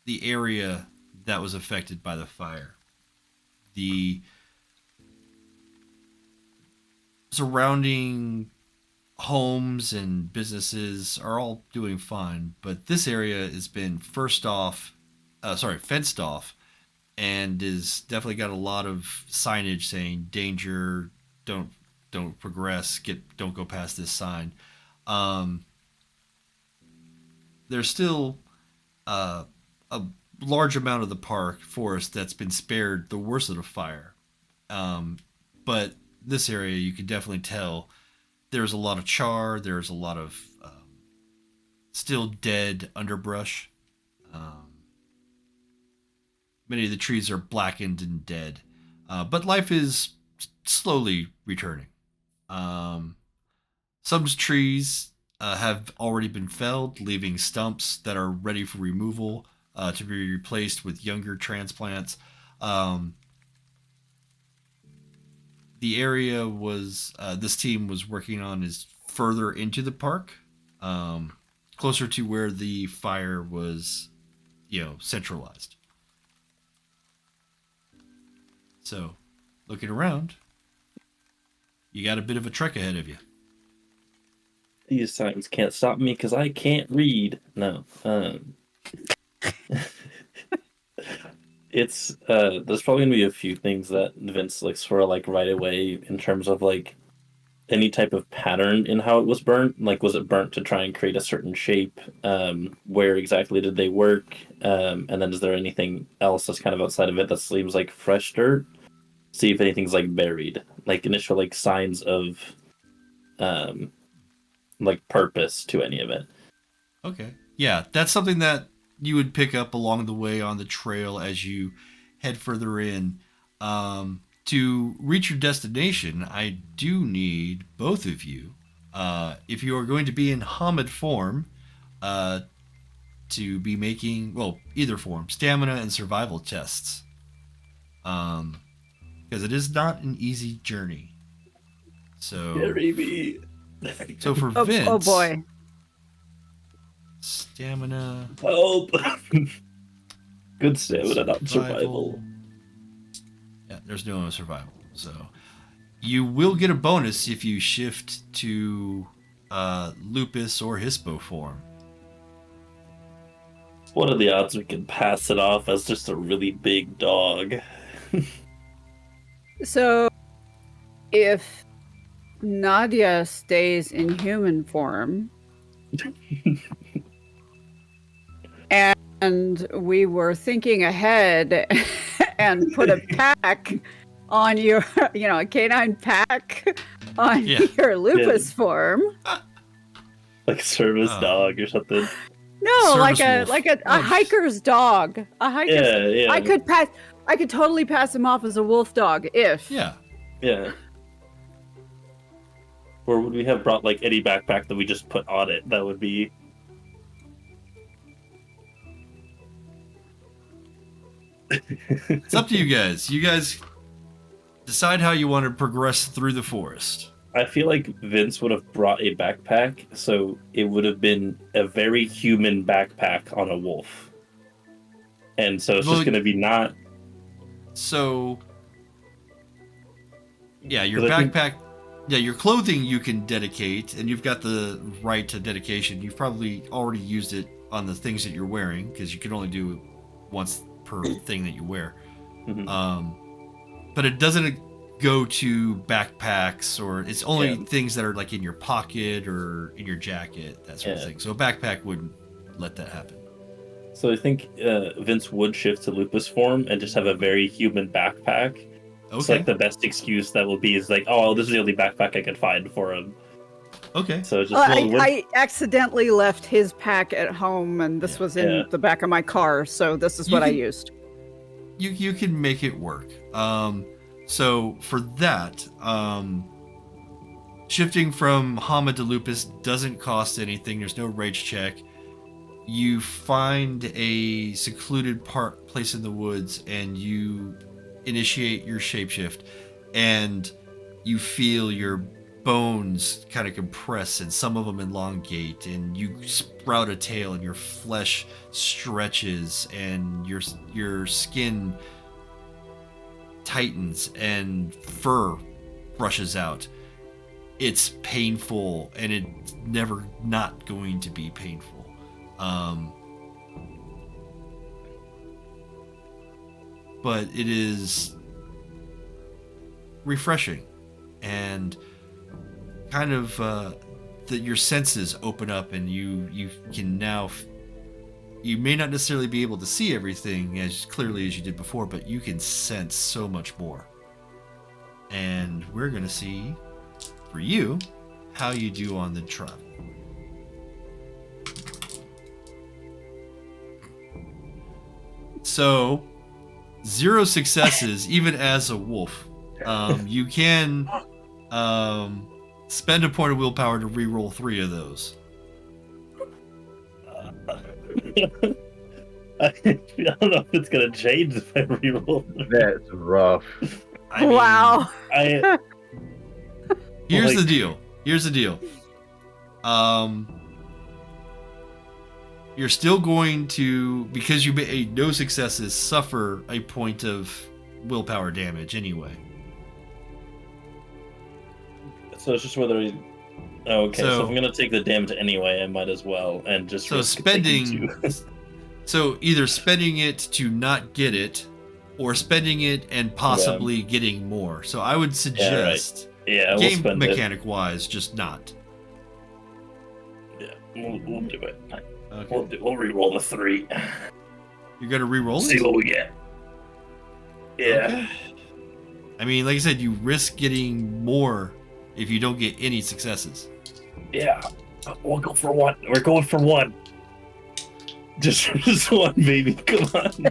area that was affected by the fire. The surrounding homes and businesses are all doing fine, but this area has been fenced off, and is definitely got a lot of signage saying danger, don't progress, don't go past this sign. There's still a large amount of the forest that's been spared the worst of the fire, but this area you can definitely tell there's a lot of char. There's a lot of still dead underbrush. Many of the trees are blackened and dead, but life is slowly returning. Some trees have already been felled, leaving stumps that are ready for removal to be replaced with younger transplants. The area this team was working on is further into the park, closer to where the fire was, centralized. So, looking around, you got a bit of a trek ahead of you. These signs can't stop me because I can't read. No. It's there's probably gonna be a few things that Vince looks for right away in terms of any type of pattern in how it was burnt. Like, was it burnt to try and create a certain shape? Where exactly did they work? And then is there anything else that's kind of outside of it that seems like fresh dirt? See if anything's buried, initial signs of purpose to any of it. Okay. Yeah, that's something that you would pick up along the way on the trail as you head further in. To reach your destination, I do need both of you. If you are going to be in Hamid form, to be making, well, either form, stamina and survival tests. Because it is not an easy journey. So, so for Vince, oh boy, stamina. Help! Good stamina, not survival. Yeah, there's no survival. So you will get a bonus if you shift to lupus or hispo form. What are the odds we can pass it off as just a really big dog? So, if Nadja stays in human form, and we were thinking ahead and put a pack on your, a canine pack on your lupus form. Like a service dog or something. No, like Service a hiker's dog. A hiker's. Yeah. I could totally pass him off as a wolf dog if. Yeah. Yeah. Or would we have brought like any backpack that we just put on it? That would be. It's up to you guys. You guys decide how you want to progress through the forest. I feel like Vince would have brought a backpack, so it would have been a very human backpack on a wolf. And so it's just going to be not... So... Yeah, your backpack... Yeah, your clothing you can dedicate, and you've got the right to dedication. You've probably already used it on the things that you're wearing, because you can only do it once per thing that you wear. Mm-hmm. But it doesn't go to backpacks, or it's only things that are like in your pocket or in your jacket, that sort of thing. So a backpack wouldn't let that happen. So I think Vince would shift to lupus form and just have a very human backpack. Okay. It's like the best excuse that will be is like, oh, this is the only backpack I could find for him. Okay. So just I accidentally left his pack at home, and this was in the back of my car, so this is what I used. You can make it work. So for that, shifting from Hamid to lupus doesn't cost anything. There's no rage check. You find a secluded place in the woods, and you initiate your shapeshift, and you feel your bones kind of compress, and some of them elongate, and you sprout a tail, and your flesh stretches, and your skin tightens, and fur brushes out. It's painful, and it's never not going to be painful. But it is refreshing, and kind of that your senses open up, and you can now you may not necessarily be able to see everything as clearly as you did before, but you can sense so much more. And we're gonna see for you how you do on the travel. So 0 successes even as a wolf. You can spend a point of willpower to re-roll 3 of those. I don't know if it's gonna change if I re-roll. That's rough. Wow. Here's the deal. You're still going to, because you made no successes, suffer a point of willpower damage anyway. So it's just whether we... Oh, okay, so if I'm gonna take the damage anyway, I might as well, and just so spending. So either spending it to not get it, or spending it and possibly getting more. So I would suggest, we'll game spend mechanic wise, just not. Yeah, we'll do it. Okay. We'll re-roll the 3. You're gonna re-roll it? See what we get. Yeah. Okay. I mean, like I said, you risk getting more if you don't get any successes. Yeah. We'll go for 1. We're going for 1. Just one, baby. Come on.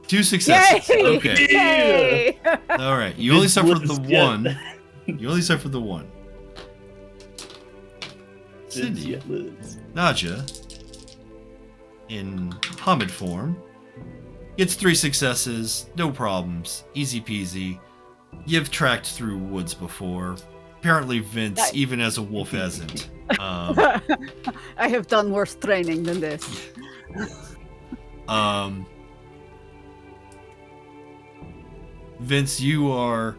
2 successes. Yay! Okay. Yay! All right. You only suffered the Yeah. one. You only suffered the one. Cindy, Yeah, lives. Nadja, in Hamid form, gets 3 successes, no problems, easy peasy. You've tracked through woods before. Apparently, Vince, Nice. even as a wolf, hasn't. I have done worse training than this. Vince, you are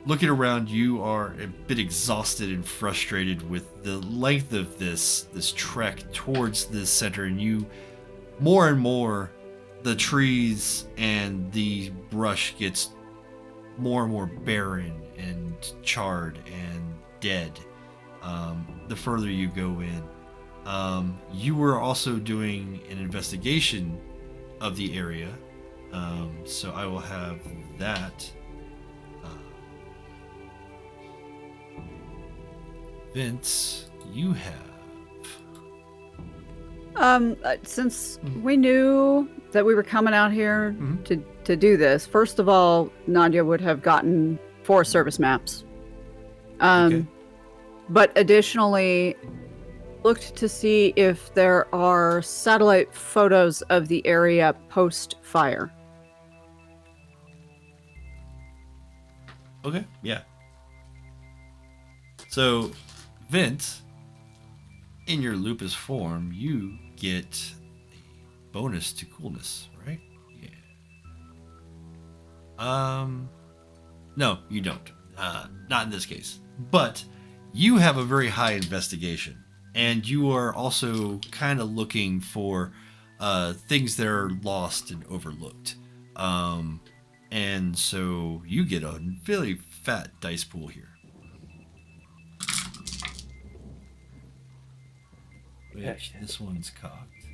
looking around. You are a bit exhausted and frustrated with the length of this trek towards this center, and you more and more the trees and the brush gets more and more barren and charred and dead the further you go in. You were also doing an investigation of the area, so I will have that. Vince, you have. Since we knew that we were coming out here Mhm. to do this, first of all, Nadja would have gotten Forest Service maps. Okay. But additionally, looked to see if there are satellite photos of the area post-fire. Okay, yeah. So, Vince, in your lupus form, you get a bonus to coolness, right? Yeah. No, you don't. Not in this case. But you have a very high investigation, and you are also kind of looking for things that are lost and overlooked. And so you get a really fat dice pool here. Which this one's cocked.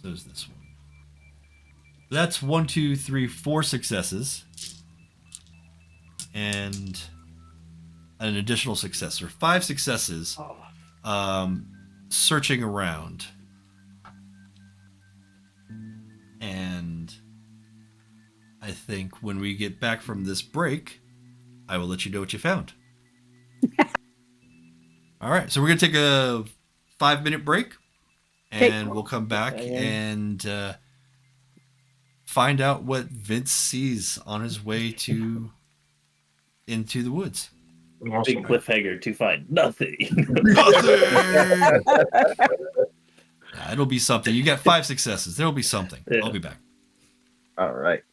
So is this one. That's 1, 2, 3, 4 successes. And an additional success, or 5 successes. Searching around. And I think when we get back from this break, I will let you know what you found. All right, so we're going to take a 5-minute break, and we'll come back and find out what Vince sees on his way into the woods. Big cliffhanger to find nothing. Nothing! Yeah, it'll be something. You got 5 successes. There'll be something. Yeah. I'll be back. All right.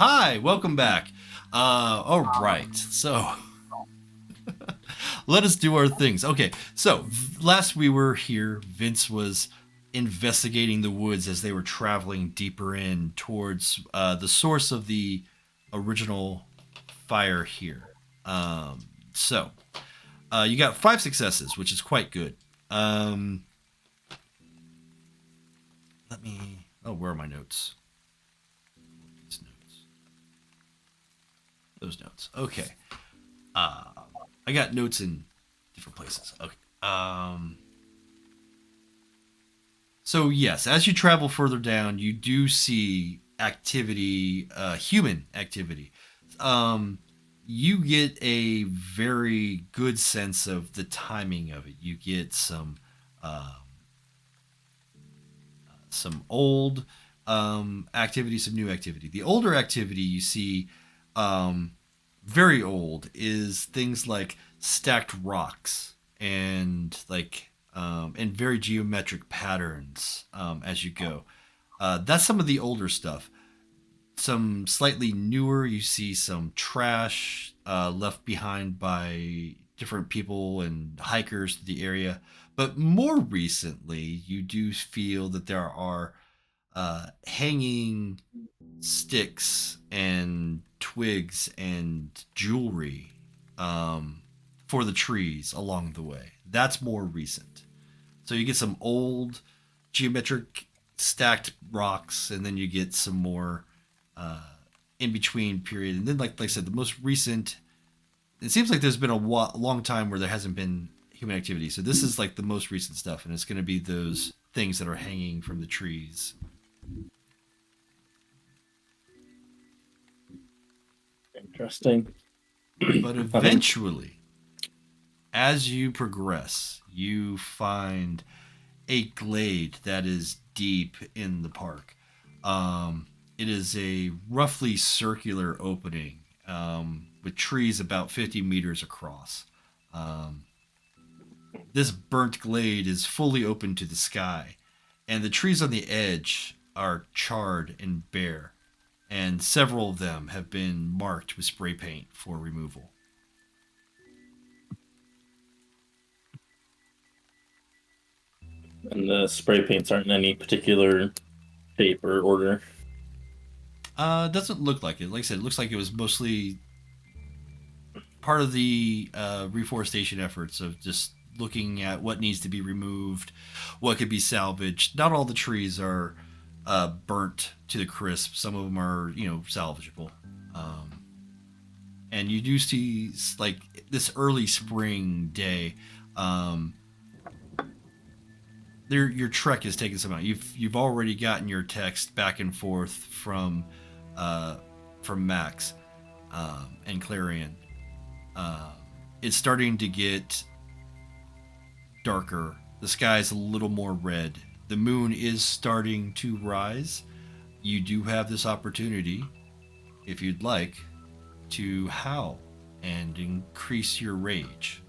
Hi, welcome back. All right, so let us do our things. Okay, so last we were here, Vince was investigating the woods as they were traveling deeper in towards the source of the original fire here. So you got 5 successes, which is quite good. Let me. Oh, where are my notes? These notes. Those notes. Okay. I got notes in different places. Okay. So yes, as you travel further down, you do see activity, human activity. You get a very good sense of the timing of it. You get some old activity, some new activity. The older activity you see, very old, is things like stacked rocks and and very geometric patterns as you go. That's some of the older stuff. Some slightly newer, you see some trash left behind by different people and hikers to the area. But more recently, you do feel that there are hanging sticks and twigs and jewelry for the trees along the way. That's more recent. So you get some old geometric stacked rocks, and then you get some more in between period. And then, like I said, the most recent, it seems like there's been a long time where there hasn't been human activity. So this is like the most recent stuff, and it's going to be those things that are hanging from the trees. Interesting. But eventually, as you progress, you find a glade that is deep in the park. It is a roughly circular opening with trees about 50 meters across. This burnt glade is fully open to the sky, and the trees on the edge are charred and bare, and several of them have been marked with spray paint for removal. And the spray paints aren't in any particular shape or order. Doesn't look like it. Like I said, it looks like it was mostly part of the reforestation efforts of just looking at what needs to be removed, what could be salvaged. Not all the trees are burnt to the crisp. Some of them are, salvageable. And you do see, like, this early spring day, your trek has taken some out. You've already gotten your text back and forth from Max and Clarion. It's starting to get darker. The sky's a little more red. The moon is starting to rise. You do have this opportunity, if you'd like, to howl and increase your rage.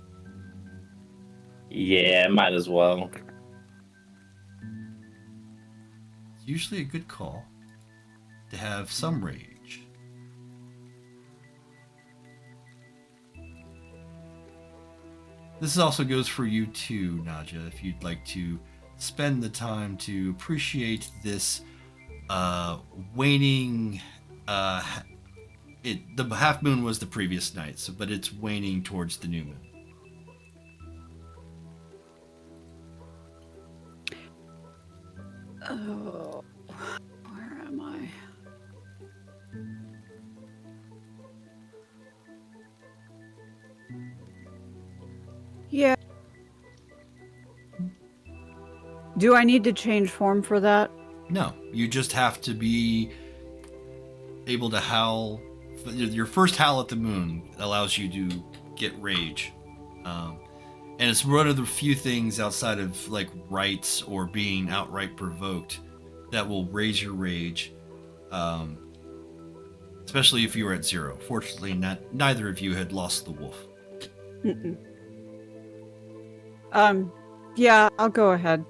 Yeah, might as well. It's usually a good call to have some rage. This also goes for you too, Nadja, if you'd like to spend the time to appreciate this waning. The half moon was the previous night, but it's waning towards the new moon. Oh, where am I? Yeah. Do I need to change form for that? No, you just have to be able to howl. Your first howl at the moon allows you to get rage. And it's one of the few things outside of like rights or being outright provoked that will raise your rage. Especially if you were at 0. Fortunately, neither of you had lost the wolf. Mm-mm. Yeah, I'll go ahead.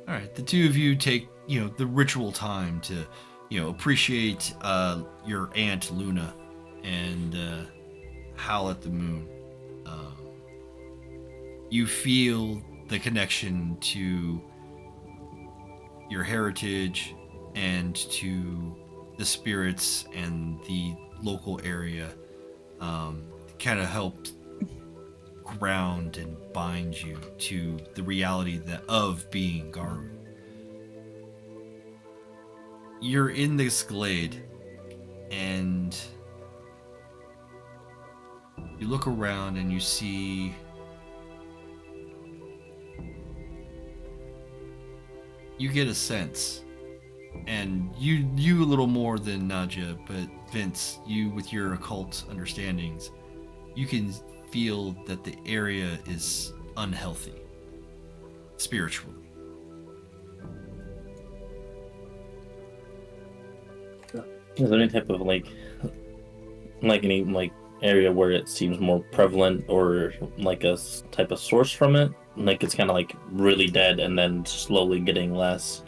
All right, the two of you take, the ritual time to appreciate your aunt Luna and howl at the moon. You feel the connection to your heritage and to the spirits and the local area. Kind of helped ground and bind you to the reality of being Garu. You're in this glade, and you look around and you see you get a sense, and you a little more than Nadja, but Vince, you with your occult understandings, you can feel that the area is unhealthy spiritually. Is there any type of like any like area where it seems more prevalent, or like a type of source from it? Like it's kind of like really dead and then slowly getting less.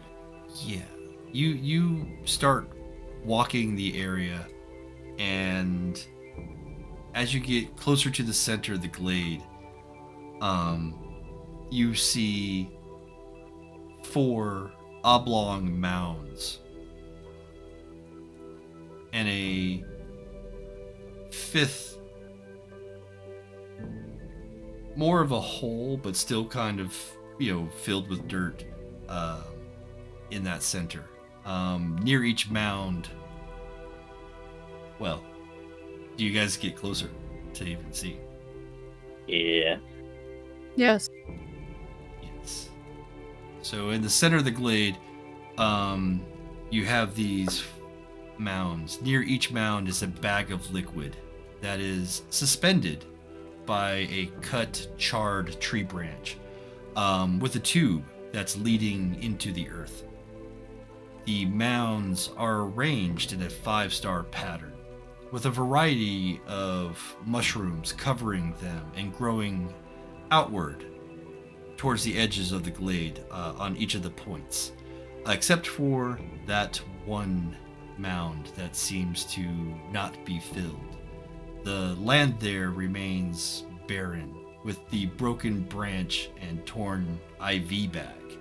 Yeah, you start walking the area, and as you get closer to the center of the glade, you see 4 oblong mounds and a 5th, more of a hole, but still kind of, filled with dirt in that center. Near each mound, well, do you guys get closer to even see? Yeah. Yes. Yes. So in the center of the glade, you have these mounds. Near each mound is a bag of liquid that is suspended by a cut, charred tree branch, with a tube that's leading into the earth. The mounds are arranged in a 5-star pattern, with a variety of mushrooms covering them and growing outward towards the edges of the glade on each of the points, except for that one mound that seems to not be filled. The land there remains barren, with the broken branch and torn IV bag.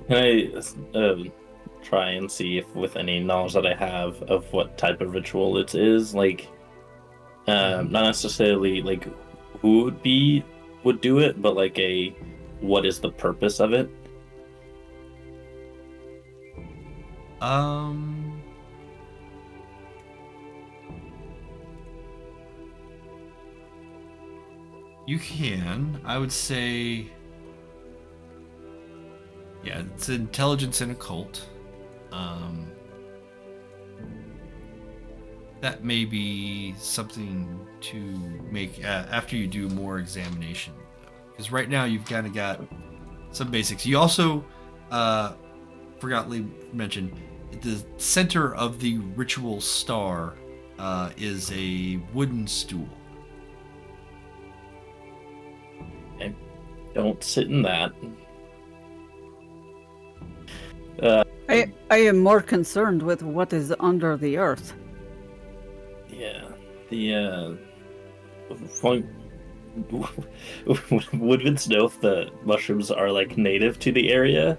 Can I try and see if, with any knowledge that I have of what type of ritual it is, like, not necessarily like who would do it, but like what is the purpose of it? You can, I would say, yeah, it's intelligence and occult. That may be something to make after you do more examination, because right now you've kind of got some basics. You also forgot to mention the center of the ritual star is a wooden stool. Okay. Don't sit in that. I am more concerned with what is under the earth. Yeah, the would Vince know if the mushrooms are like native to the area,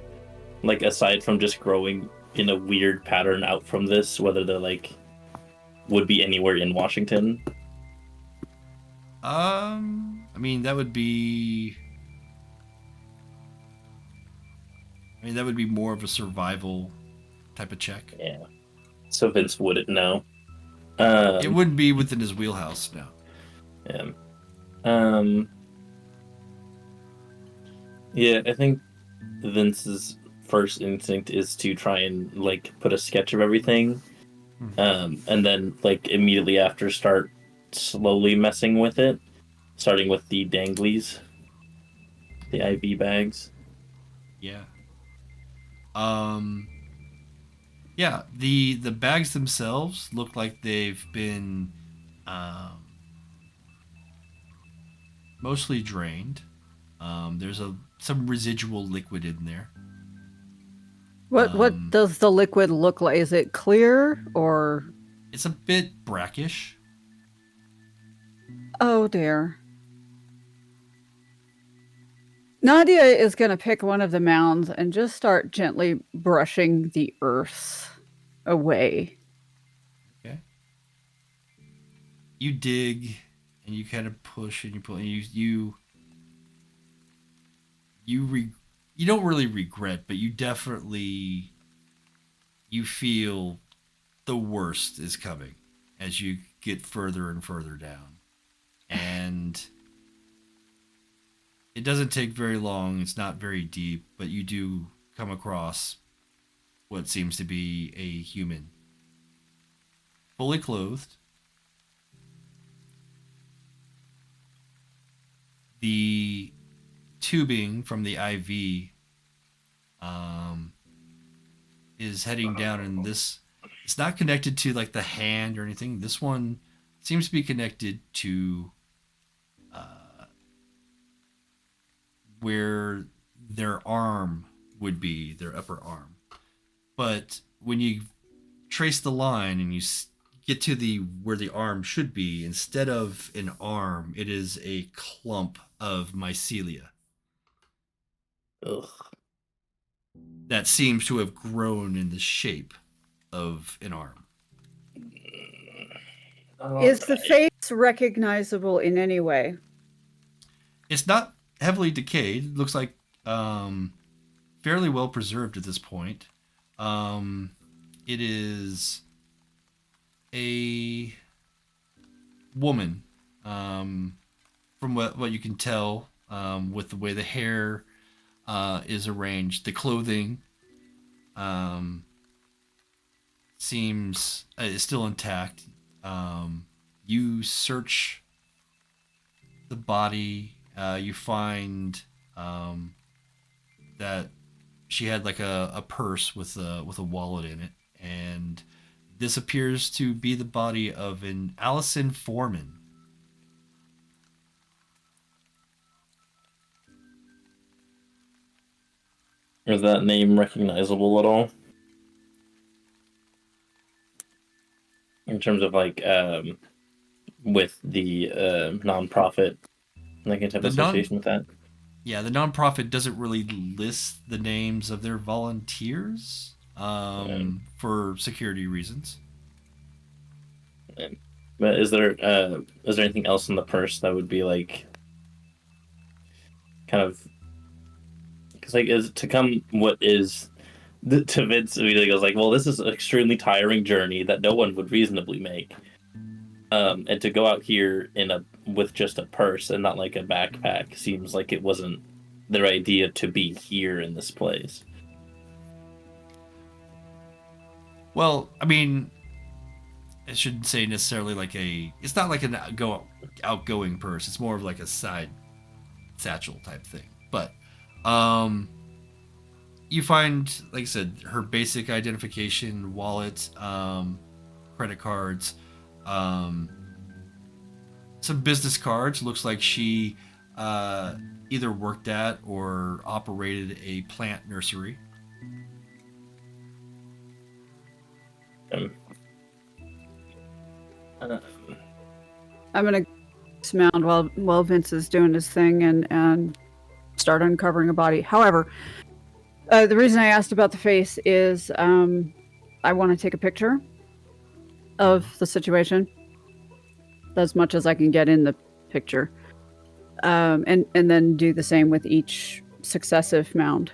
like aside from just growing in a weird pattern out from this, whether they're like would be anywhere in Washington? I mean that would be more of a survival type of check. Yeah, so Vince wouldn't know. It wouldn't be within his wheelhouse now. Yeah. Yeah, I think Vince's first instinct is to try and like put a sketch of everything, and then like immediately after start slowly messing with it, starting with the danglies, the IV bags. Yeah. Yeah, the bags themselves look like they've been mostly drained. There's some residual liquid in there. What does the liquid look like? Is it clear or? It's a bit brackish. Oh dear. Nadja is going to pick one of the mounds and just start gently brushing the earth away. Okay. You dig and you kind of push and you pull and you don't really regret, but you feel the worst is coming as you get further and further down. And it doesn't take very long. It's not very deep, but you do come across what seems to be a human. Fully clothed. The tubing from the IV is heading down, and it's not connected to like the hand or anything. This one seems to be connected to where their arm would be, their upper arm. But when you trace the line and you get to where the arm should be, instead of an arm, it is a clump of mycelia. Ugh. That seems to have grown in the shape of an arm. Is the face recognizable in any way? It's not heavily decayed. It looks like fairly well preserved at this point. It is a woman, from what you can tell, with the way the hair is arranged. The clothing is still intact. You search the body. You find that she had like a purse with a wallet in it, and this appears to be the body of an Allison Foreman. Is that name recognizable at all? In terms of like with the nonprofit, like type of association with that? Yeah, the nonprofit doesn't really list the names of their volunteers for security reasons. But is there anything else in the purse that would be like kind of, because like is to come what is to Vince immediately goes like, well, this is an extremely tiring journey that no one would reasonably make, and to go out here with just a purse and not like a backpack seems like it wasn't their idea to be here in this place. Well, I mean, I shouldn't say necessarily like it's not like an outgoing purse. It's more of like a side satchel type thing. But you find, like I said, her basic identification, wallet, credit cards, some business cards. Looks like she either worked at or operated a plant nursery. I'm gonna dismount while Vince is doing his thing and start uncovering a body. However, the reason I asked about the face is I want to take a picture of the situation, as much as I can get in the picture, and then do the same with each successive mound.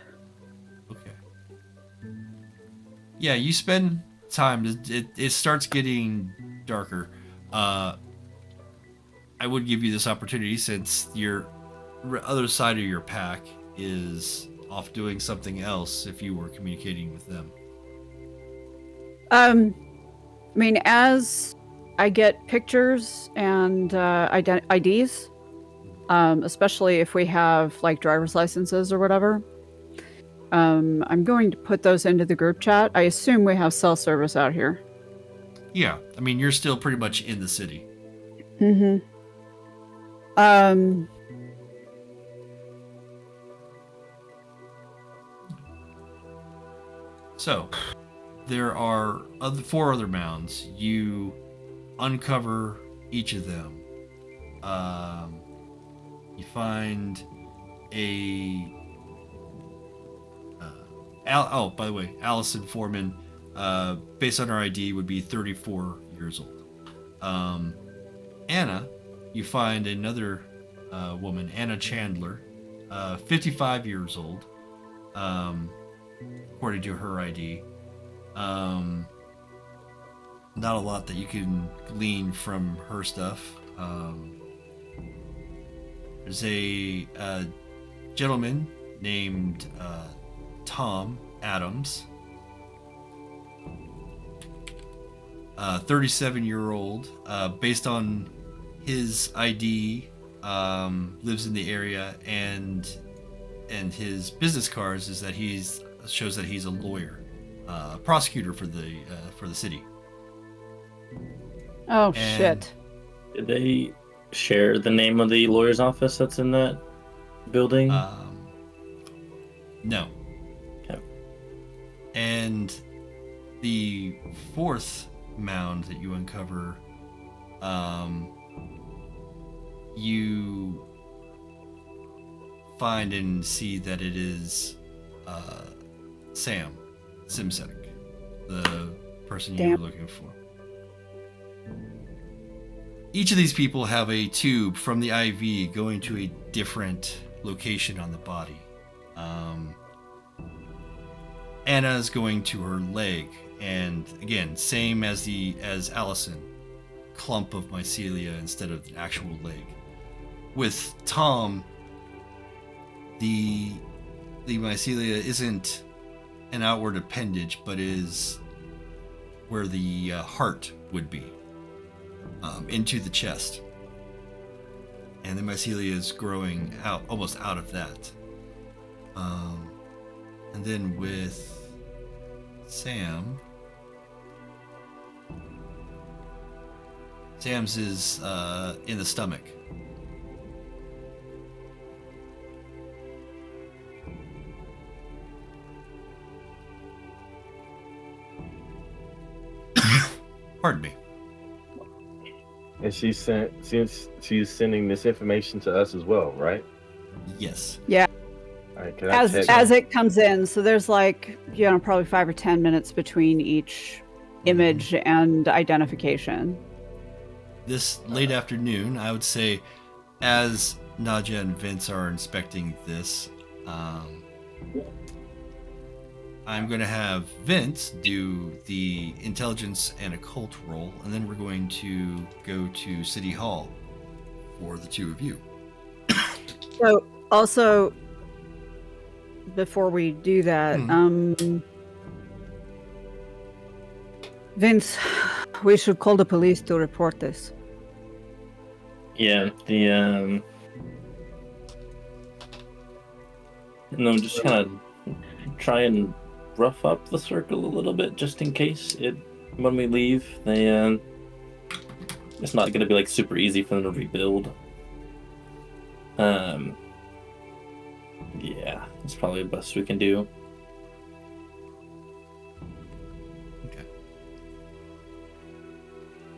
Okay. Yeah, you spend time. It starts getting darker. I would give you this opportunity, since your other side of your pack is off doing something else, if you were communicating with them. I mean, as I get pictures and IDs, especially if we have like driver's licenses or whatever, I'm going to put those into the group chat. I assume we have cell service out here. Yeah, I mean, you're still pretty much in the city. Mm-hmm. So, there are four other mounds. You uncover each of them. You find a... by the way, Allison Foreman, based on her ID, would be 34 years old. Anna, you find another woman, Anna Chandler, 55 years old, according to her ID. Not a lot that you can glean from her stuff. There's a gentleman named Tom Adams, 37-year-old, based on his ID, lives in the area, and his business cards is that shows that he's a lawyer, prosecutor for the city. Oh, And- shit. Did they share the name of the lawyer's office that's in that building? No. Okay. And the fourth mound that you uncover, you find and see that it is Sam Simsek, the person you were Damn. looking for. Each of these people have a tube from the IV going to a different location on the body. Anna's going to her leg, and again, same as Allison, clump of mycelia instead of the actual leg. With Tom, the mycelia isn't an outward appendage, but is where the heart would be, into the chest. And the mycelia is growing out, almost out of that. And then with Sam's is in the stomach. Pardon me. And she's sending this information to us as well, right? Yes. All right, can I check? As it comes in, so there's like, probably 5 or 10 minutes between each image and identification. This late afternoon, I would say, as Nadja and Vince are inspecting this, I'm going to have Vince do the intelligence and occult roll, and then we're going to go to City Hall for the two of you. So also, before we do that, Vince, we should call the police to report this. Yeah, and I'm just kind of try and rough up the circle a little bit, just in case when we leave, it's not going to be like super easy for them to rebuild. Yeah, that's probably the best we can do. Okay.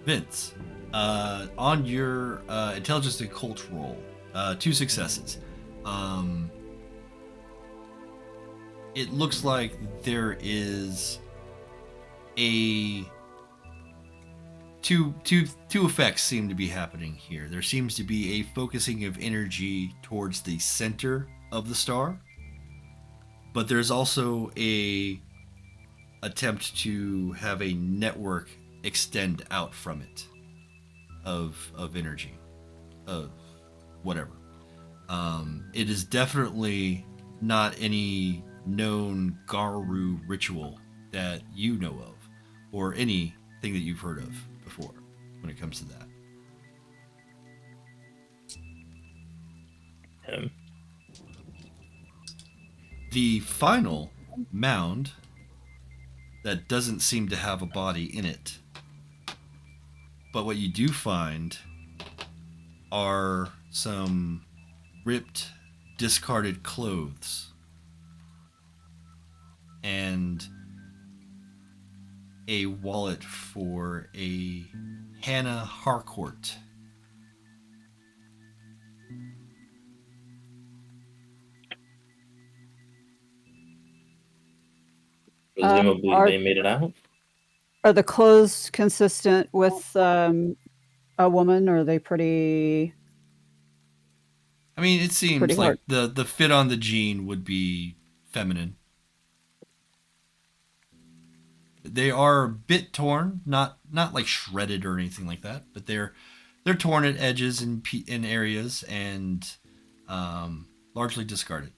Vince, on your intelligence and occult roll, 2 successes. It looks like there is two effects seem to be happening here. There seems to be a focusing of energy towards the center of the star, but there's also a attempt to have a network extend out from it of energy, of whatever. It is definitely not any known Garu ritual that you know of, or anything that you've heard of before when it comes to that. The final mound that doesn't seem to have a body in it, but what you do find are some ripped, discarded clothes and a wallet for a Hannah Harcourt. Presumably are- they made it out. Are the clothes consistent with a woman, or are they pretty? I mean, it seems Pretty like hard. the fit on the jean would be feminine. They are a bit torn, not like shredded or anything like that, but they're torn at edges in areas and largely discarded.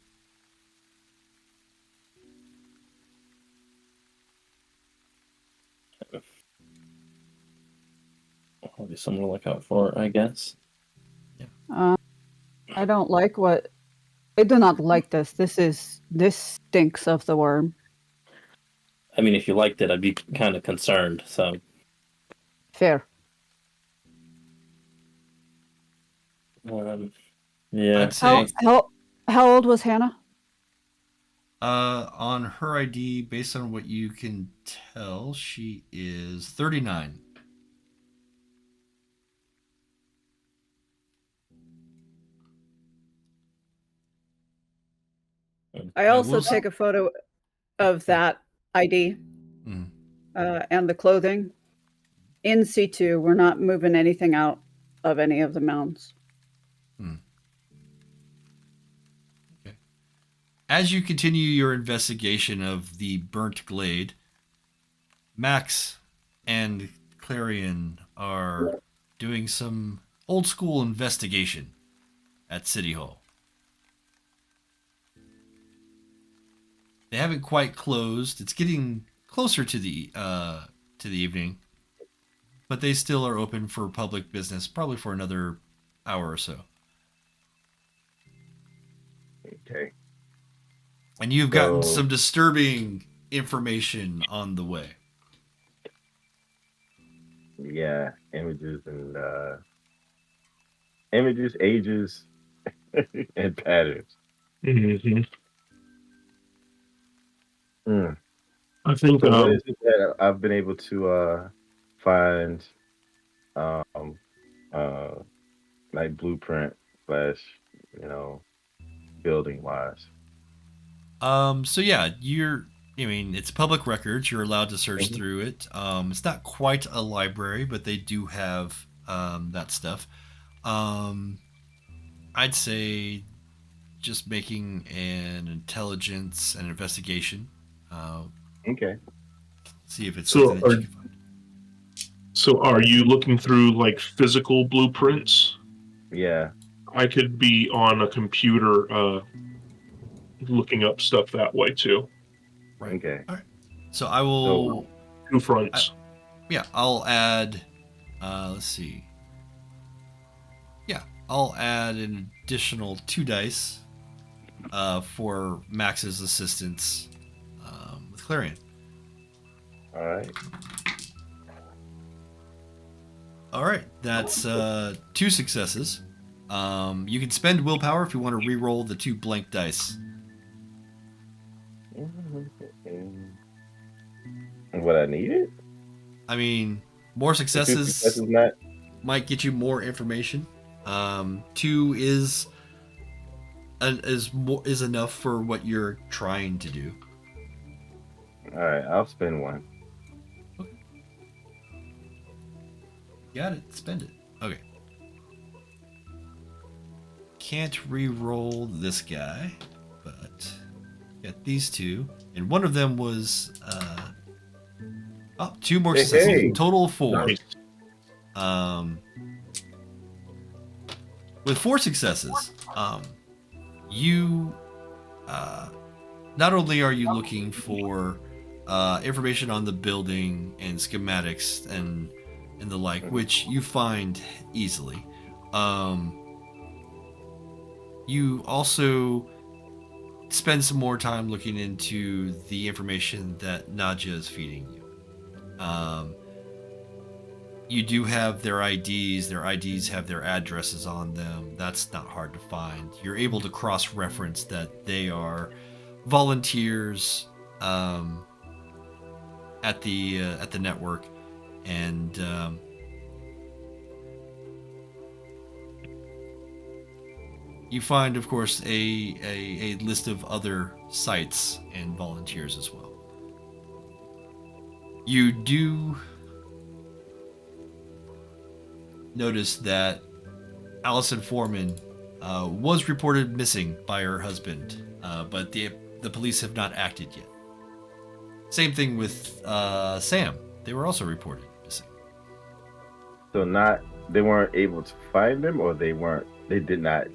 Probably something to look out for, I guess. I don't like what. I do not like this. This stinks of the worm. I mean, if you liked it, I'd be kind of concerned. So, Fair. yeah. I'd say How old was Hannah? on her ID, based on what you can tell, she is 39. I also will take a photo of that ID Mm. and the clothing. In C2, we're not moving anything out of any of the mounds. Okay. As you continue your investigation of the burnt glade, Max and Clarion are doing some old school investigation at City Hall. They haven't quite closed. It's getting closer to the evening, but they still are open for public business, probably for another hour or so. Okay. And you've gotten So- some disturbing information on the way. Yeah, images, ages, and patterns. Hmm. Mm. I think So what is it that I've been able to find, like blueprint slash, building wise? So yeah, I mean, it's public records. You're allowed to search Mhm. through it. It's not quite a library, but they do have that stuff. I'd say just making an intelligence and investigation. Okay. See if it's So something that you can find. So are you looking through like physical blueprints? Yeah. I could be on a computer looking up stuff that way too. Right. Okay. All right. So I will. Two fronts. Yeah, I'll add. Let's see. Yeah, I'll add an additional 2 dice for Max's assistance with Clarion. All right. All right, that's 2 successes. You can spend willpower if you want to re-roll the 2 blank dice. What I needed? I mean, more successes Successes not. might get you more information. 2 is enough for what you're trying to do. All right, I'll spend 1. Got it. Spend it. Okay. Can't re-roll this guy, but got these 2, and one of them was 2 more Hey, successes. hey. Total of 4. Nice. With 4 successes, you not only are you looking for information on the building and schematics and the like, which you find easily. You also spend some more time looking into the information that Nadja is feeding you. You do have their IDs. Their IDs have their addresses on them. That's not hard to find. You're able to cross-reference that they are volunteers at the network, and you find, of course, a list of other sites and volunteers as well. You do notice that Allison Foreman was reported missing by her husband, but the police have not acted yet. Same thing with Sam. They were also reported missing. So they weren't able to find them, or they did not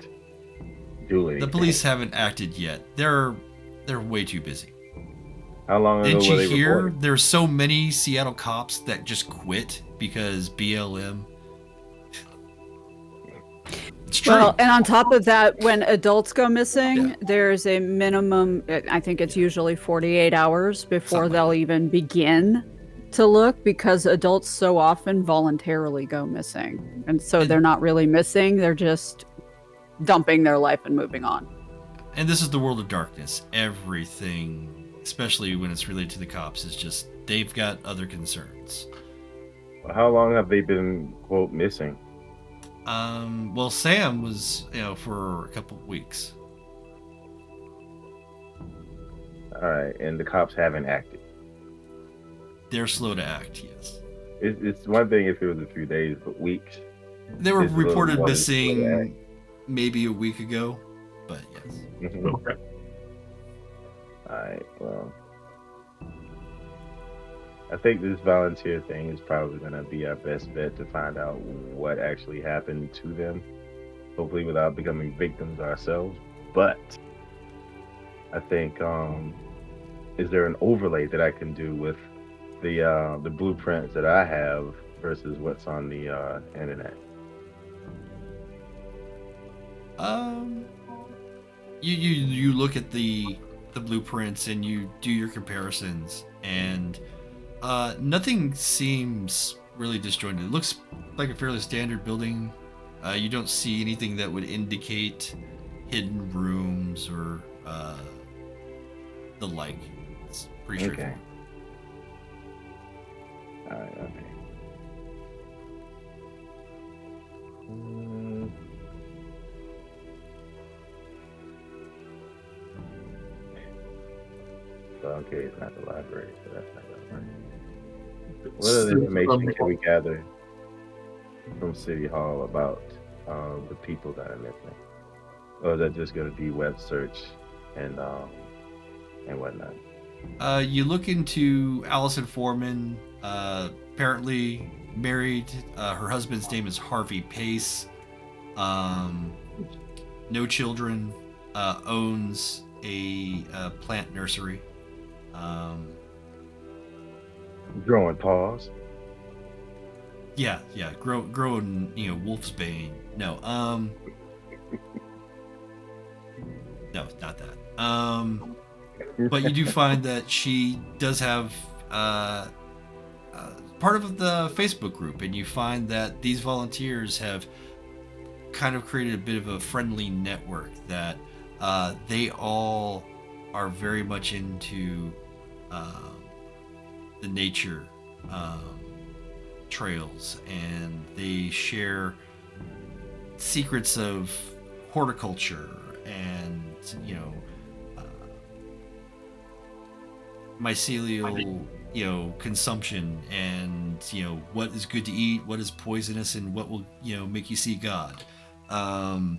do anything. The police haven't acted yet. They're way too busy. How long ago Didn't were you they hear reported? there's so many Seattle cops that just quit because BLM? It's true. Well, and on top of that, when adults go missing, there's a minimum, I think it's usually 48 hours before Something they'll like that. even begin to look, because adults so often voluntarily go missing. And so they're not really missing, they're just dumping their life and moving on. And this is the world of darkness. Everything, especially when it's related to the cops, is just they've got other concerns. How long have they been, quote, missing? Well, Sam was, for a couple of weeks. All right, and the cops haven't acted. They're slow to act, yes. It's one thing if it was a few days, but weeks. They were It's a little reported more than slow to missing maybe a week ago, but yes. Mhm. Okay. All right, well, I think this volunteer thing is probably going to be our best bet to find out what actually happened to them, hopefully without becoming victims ourselves. But I think, is there an overlay that I can do with the blueprints that I have versus what's on the internet? You look at the blueprints and you do your comparisons, and nothing seems really disjointed. It looks like a fairly standard building. You don't see anything that would indicate hidden rooms or the like. It's pretty Okay. straightforward. All right, okay. Mm. So, okay, it's not the library, so that's not gonna work. What other information can we gather from City Hall about the people that are missing? Or is that just going to be web search and whatnot? You look into Allison Foreman, apparently married. Her husband's name is Harvey Pace. No children. Owns a plant nursery. Growing paws. Yeah. Growing, Wolf's Bane. No, no, not that. But you do find that she does have part of the Facebook group, and you find that these volunteers have kind of created a bit of a friendly network that they all are very much into the nature trails, and they share secrets of horticulture and mycelial consumption, and what is good to eat, what is poisonous, and what will make you see God. All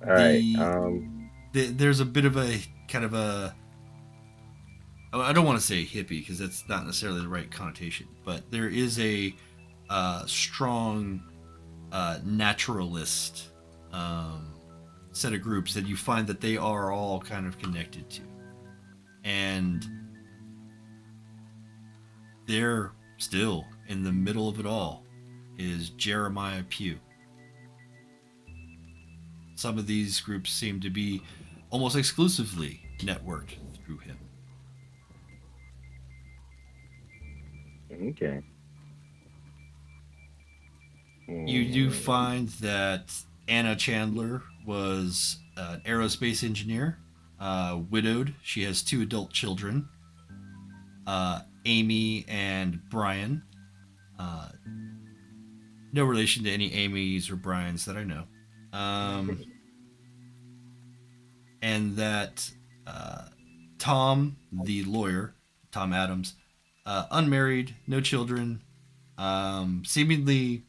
right. There's a bit of a kind of a, I don't want to say hippie because that's not necessarily the right connotation, but there is a strong naturalist set of groups that you find that they are all kind of connected to. And they're still in the middle of it all is Jeremiah Pugh. Some of these groups seem to be almost exclusively networked through him. Okay. You do find that Anna Chandler was an aerospace engineer, widowed. She has 2 adult children. Amy and Brian. No relation to any Amy's or Brian's that I know. And that Tom, the lawyer, Tom Adams, unmarried, no children, seemingly,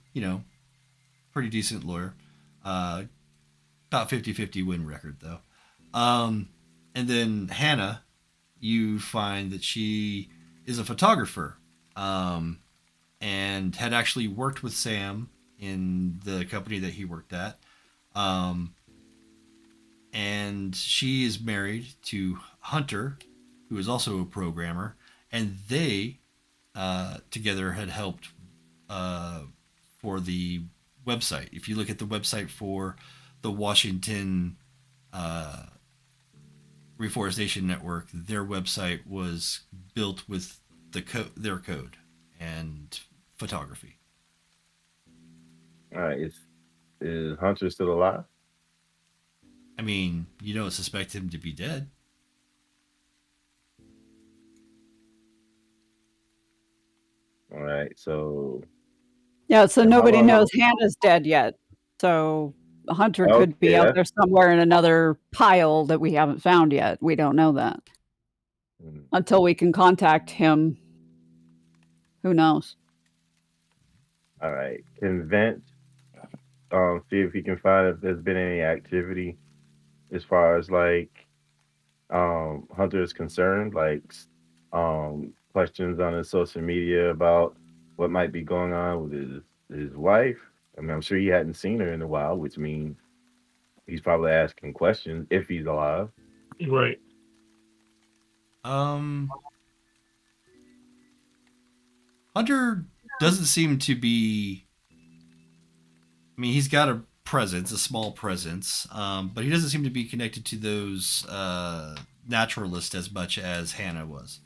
pretty decent lawyer. About 50-50 win record, though. And then Hannah, you find that she is a photographer, and had actually worked with Sam in the company that he worked at. And she is married to Hunter, who is also a programmer, and they together had helped for the website. If you look at the website for the Washington Reforestation Network, their website was built with their code and photography. All right, is Hunter still alive? I mean, you don't suspect him to be dead. All right, so Yeah, so nobody long- knows Hannah's dead yet. So Hunter could be Okay, out there somewhere in another pile that we haven't found yet. We don't know that. Until we can contact him. Who knows? all right, can Vent see if he can find if there's been any activity as far as like Hunter is concerned, like questions on his social media about what might be going on with his wife. I mean, I'm sure he hadn't seen her in a while, which means he's probably asking questions if he's alive. Right. Hunter doesn't seem to be. I mean, he's got a presence, a small presence, but he doesn't seem to be connected to those naturalists as much as Hannah was.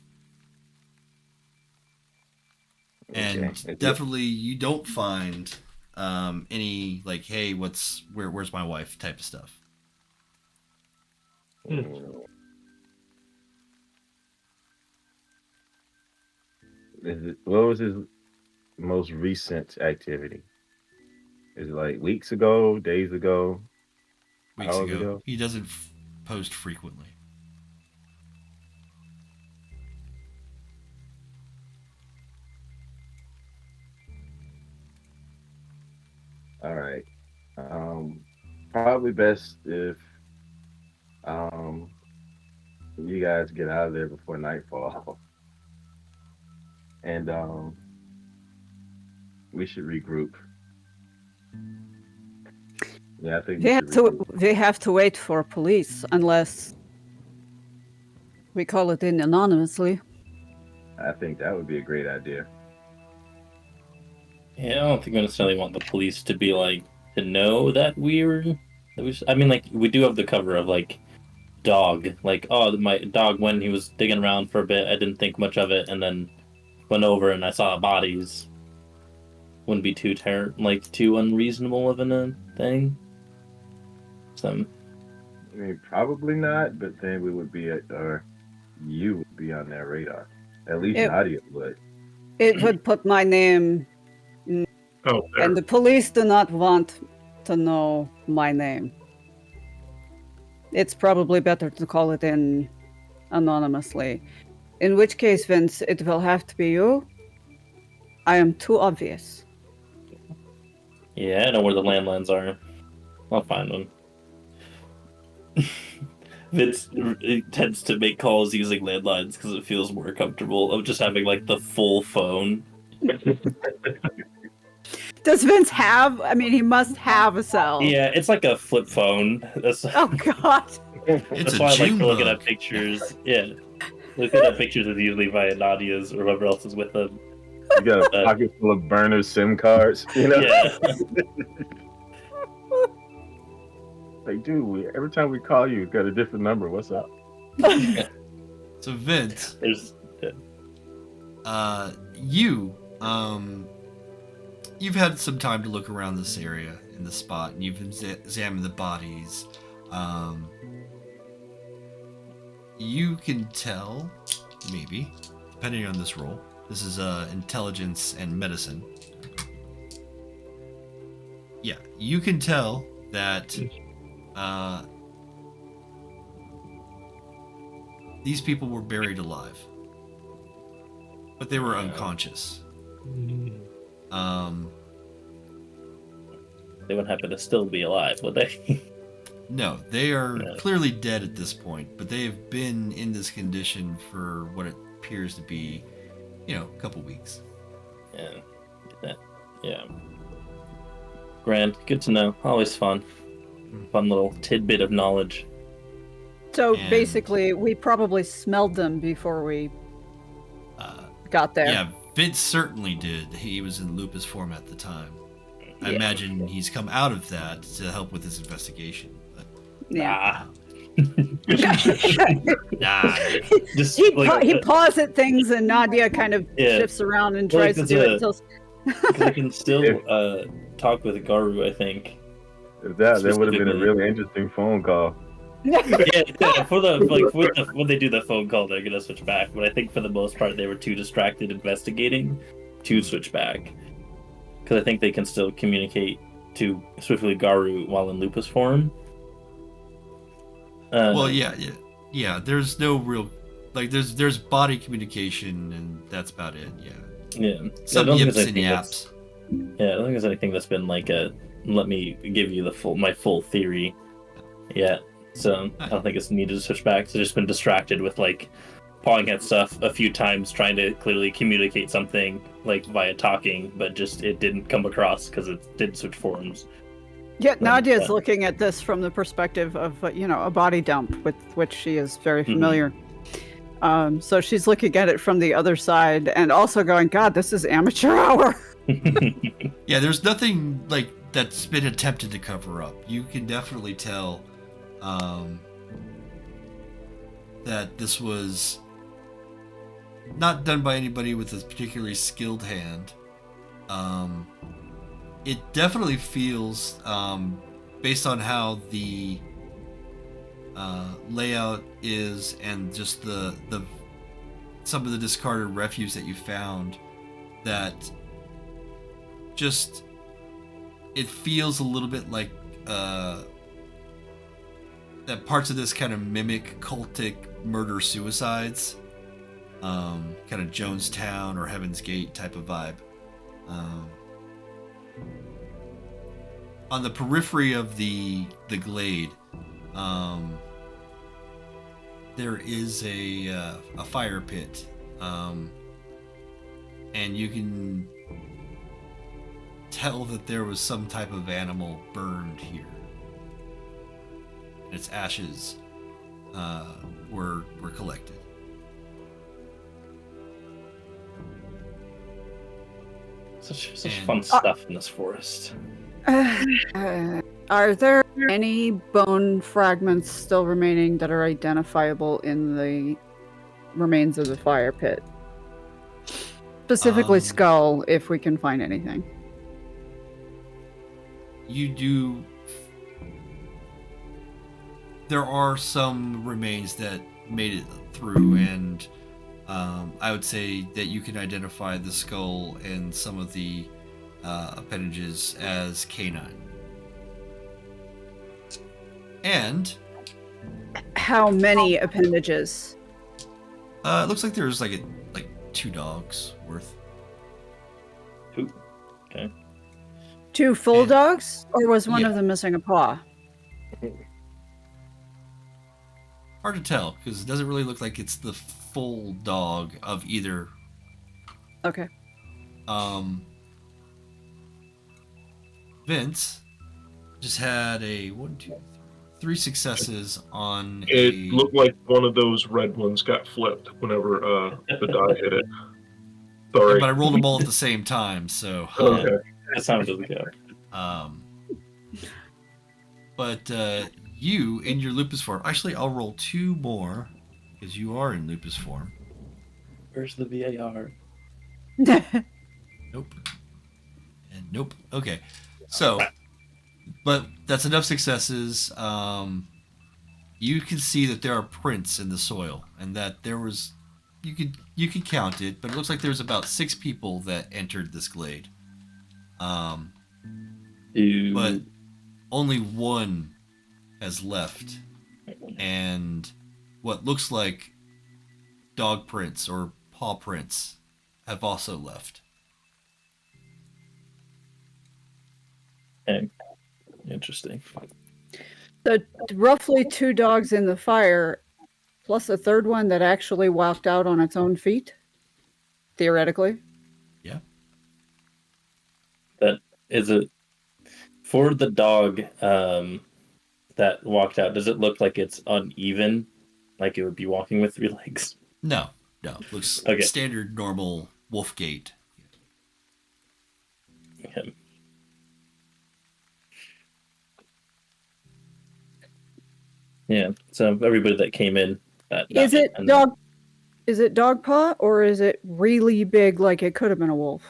And Okay. definitely, you don't find any like, "Hey, where's my wife?" type of stuff. What was his most recent activity? Is it like weeks ago, days ago? Weeks Hours ago. ago? He doesn't post frequently. All right. Probably best if you guys get out of there before nightfall. And we should regroup. Yeah, I think we should regroup. They have to wait for police unless we call it in anonymously. I think that would be a great idea. Yeah, I don't think we necessarily want the police to be like to know that I mean, like, we do have the cover of like dog, like, oh, my dog, when he was digging around for a bit, I didn't think much of it, and then went over and I saw bodies. Wouldn't be too unreasonable of a thing. I mean, probably not, but then we would be you would be on their radar. At least Nadja would. It would put my name, Oh, there. and the police do not want to know my name. It's probably better to call it in anonymously. In which case, Vince, it will have to be you. I am too obvious. Yeah, I know where the landlines are. I'll find one. Vince tends to make calls using landlines because it feels more comfortable of just having like the full phone. Does Vince have? I mean, he must have a cell. Yeah, it's like a flip phone. Oh God. It's That's a why I like to June look bug. at pictures. Yeah, looking at pictures is usually via Nadja's or whoever else is with them. You got a pocket full of burner SIM cards, you know? Yeah. Like, dude, every time we call you, got a different number. What's up? So Vince, There's you've had some time to look around this area in the spot, and you've examined the bodies. You can tell, maybe, depending on this roll. This is intelligence and medicine. Yeah, you can tell that these people were buried alive, but they were unconscious. They wouldn't happen to still be alive, would they? No, they are clearly dead at this point, but they have been in this condition for what it appears to be, a couple weeks. Yeah. Grand, good to know. Always fun. Fun little tidbit of knowledge. So basically, we probably smelled them before we got there. Yeah, Vince certainly did. He was in lupus form at the time. I imagine he's come out of that to help with his investigation. But, yeah. Just he paws at things, and Nadja kind of shifts around and tries to do it. Because I can still talk with Garu, I think. If that would have been a really interesting phone call. When they do the phone call, they're gonna switch back. But I think for the most part, they were too distracted investigating to switch back. Because I think they can still communicate to specifically Garu while in lupus form. There's no real, there's body communication, and that's about it. Yeah. Some yips and yaps. Yeah, I don't think there's anything that's been like let me give you my full theory yet. So I don't think it's needed to switch back. It's just been distracted with pawing at stuff a few times, trying to clearly communicate something via talking, but just it didn't come across because it did switch forms. Yeah, Nadja is looking at this from the perspective of a body dump with which she is very familiar. So she's looking at it from the other side and also going, God, this is amateur hour. Yeah, there's nothing that's been attempted to cover up. You can definitely tell that this was not done by anybody with a particularly skilled hand. It definitely feels, based on how the layout is and just the some of the discarded refuse that you found, that just it feels a little bit like that parts of this kind of mimic cultic murder suicides, kind of Jonestown or Heaven's Gate type of vibe. On the periphery of the glade, there is a fire pit, and you can tell that there was some type of animal burned here. Its ashes were collected. Such fun stuff in this forest. Are there any bone fragments still remaining that are identifiable in the remains of the fire pit? Specifically skull, if we can find anything. You do. There are some remains that made it through, and I would say that you can identify the skull and some of the appendages as canine. And how many appendages? It looks like there's like 2 dogs worth. Okay. 2 full dogs, or was one of them missing a paw? Hard to tell, because it doesn't really look like it's the full dog of either. Okay. Vince just had a 1, 2, 3 successes on It looked like one of those red ones got flipped whenever the die hit it. Sorry. But I rolled them all at the same time, so. Okay. That sounds really good. But you, in your lupus form, actually, I'll roll 2 more, because you are in lupus form. Where's the VAR? Nope. And nope. Okay. So, but that's enough successes. You can see that there are prints in the soil, and that there was you could count it, but it looks like there's about 6 people that entered this glade. But only one has left, and what looks like dog prints or paw prints have also left. Okay. Interesting. So roughly 2 dogs in the fire, plus a third one that actually walked out on its own feet, theoretically. Yeah. That is it. For the dog that walked out, does it look like it's uneven? Like it would be walking with 3 legs? No. Looks Okay. standard, normal wolf gait. Okay. Yeah. So everybody that came in. Is it dog paw, or is it really big like it could have been a wolf?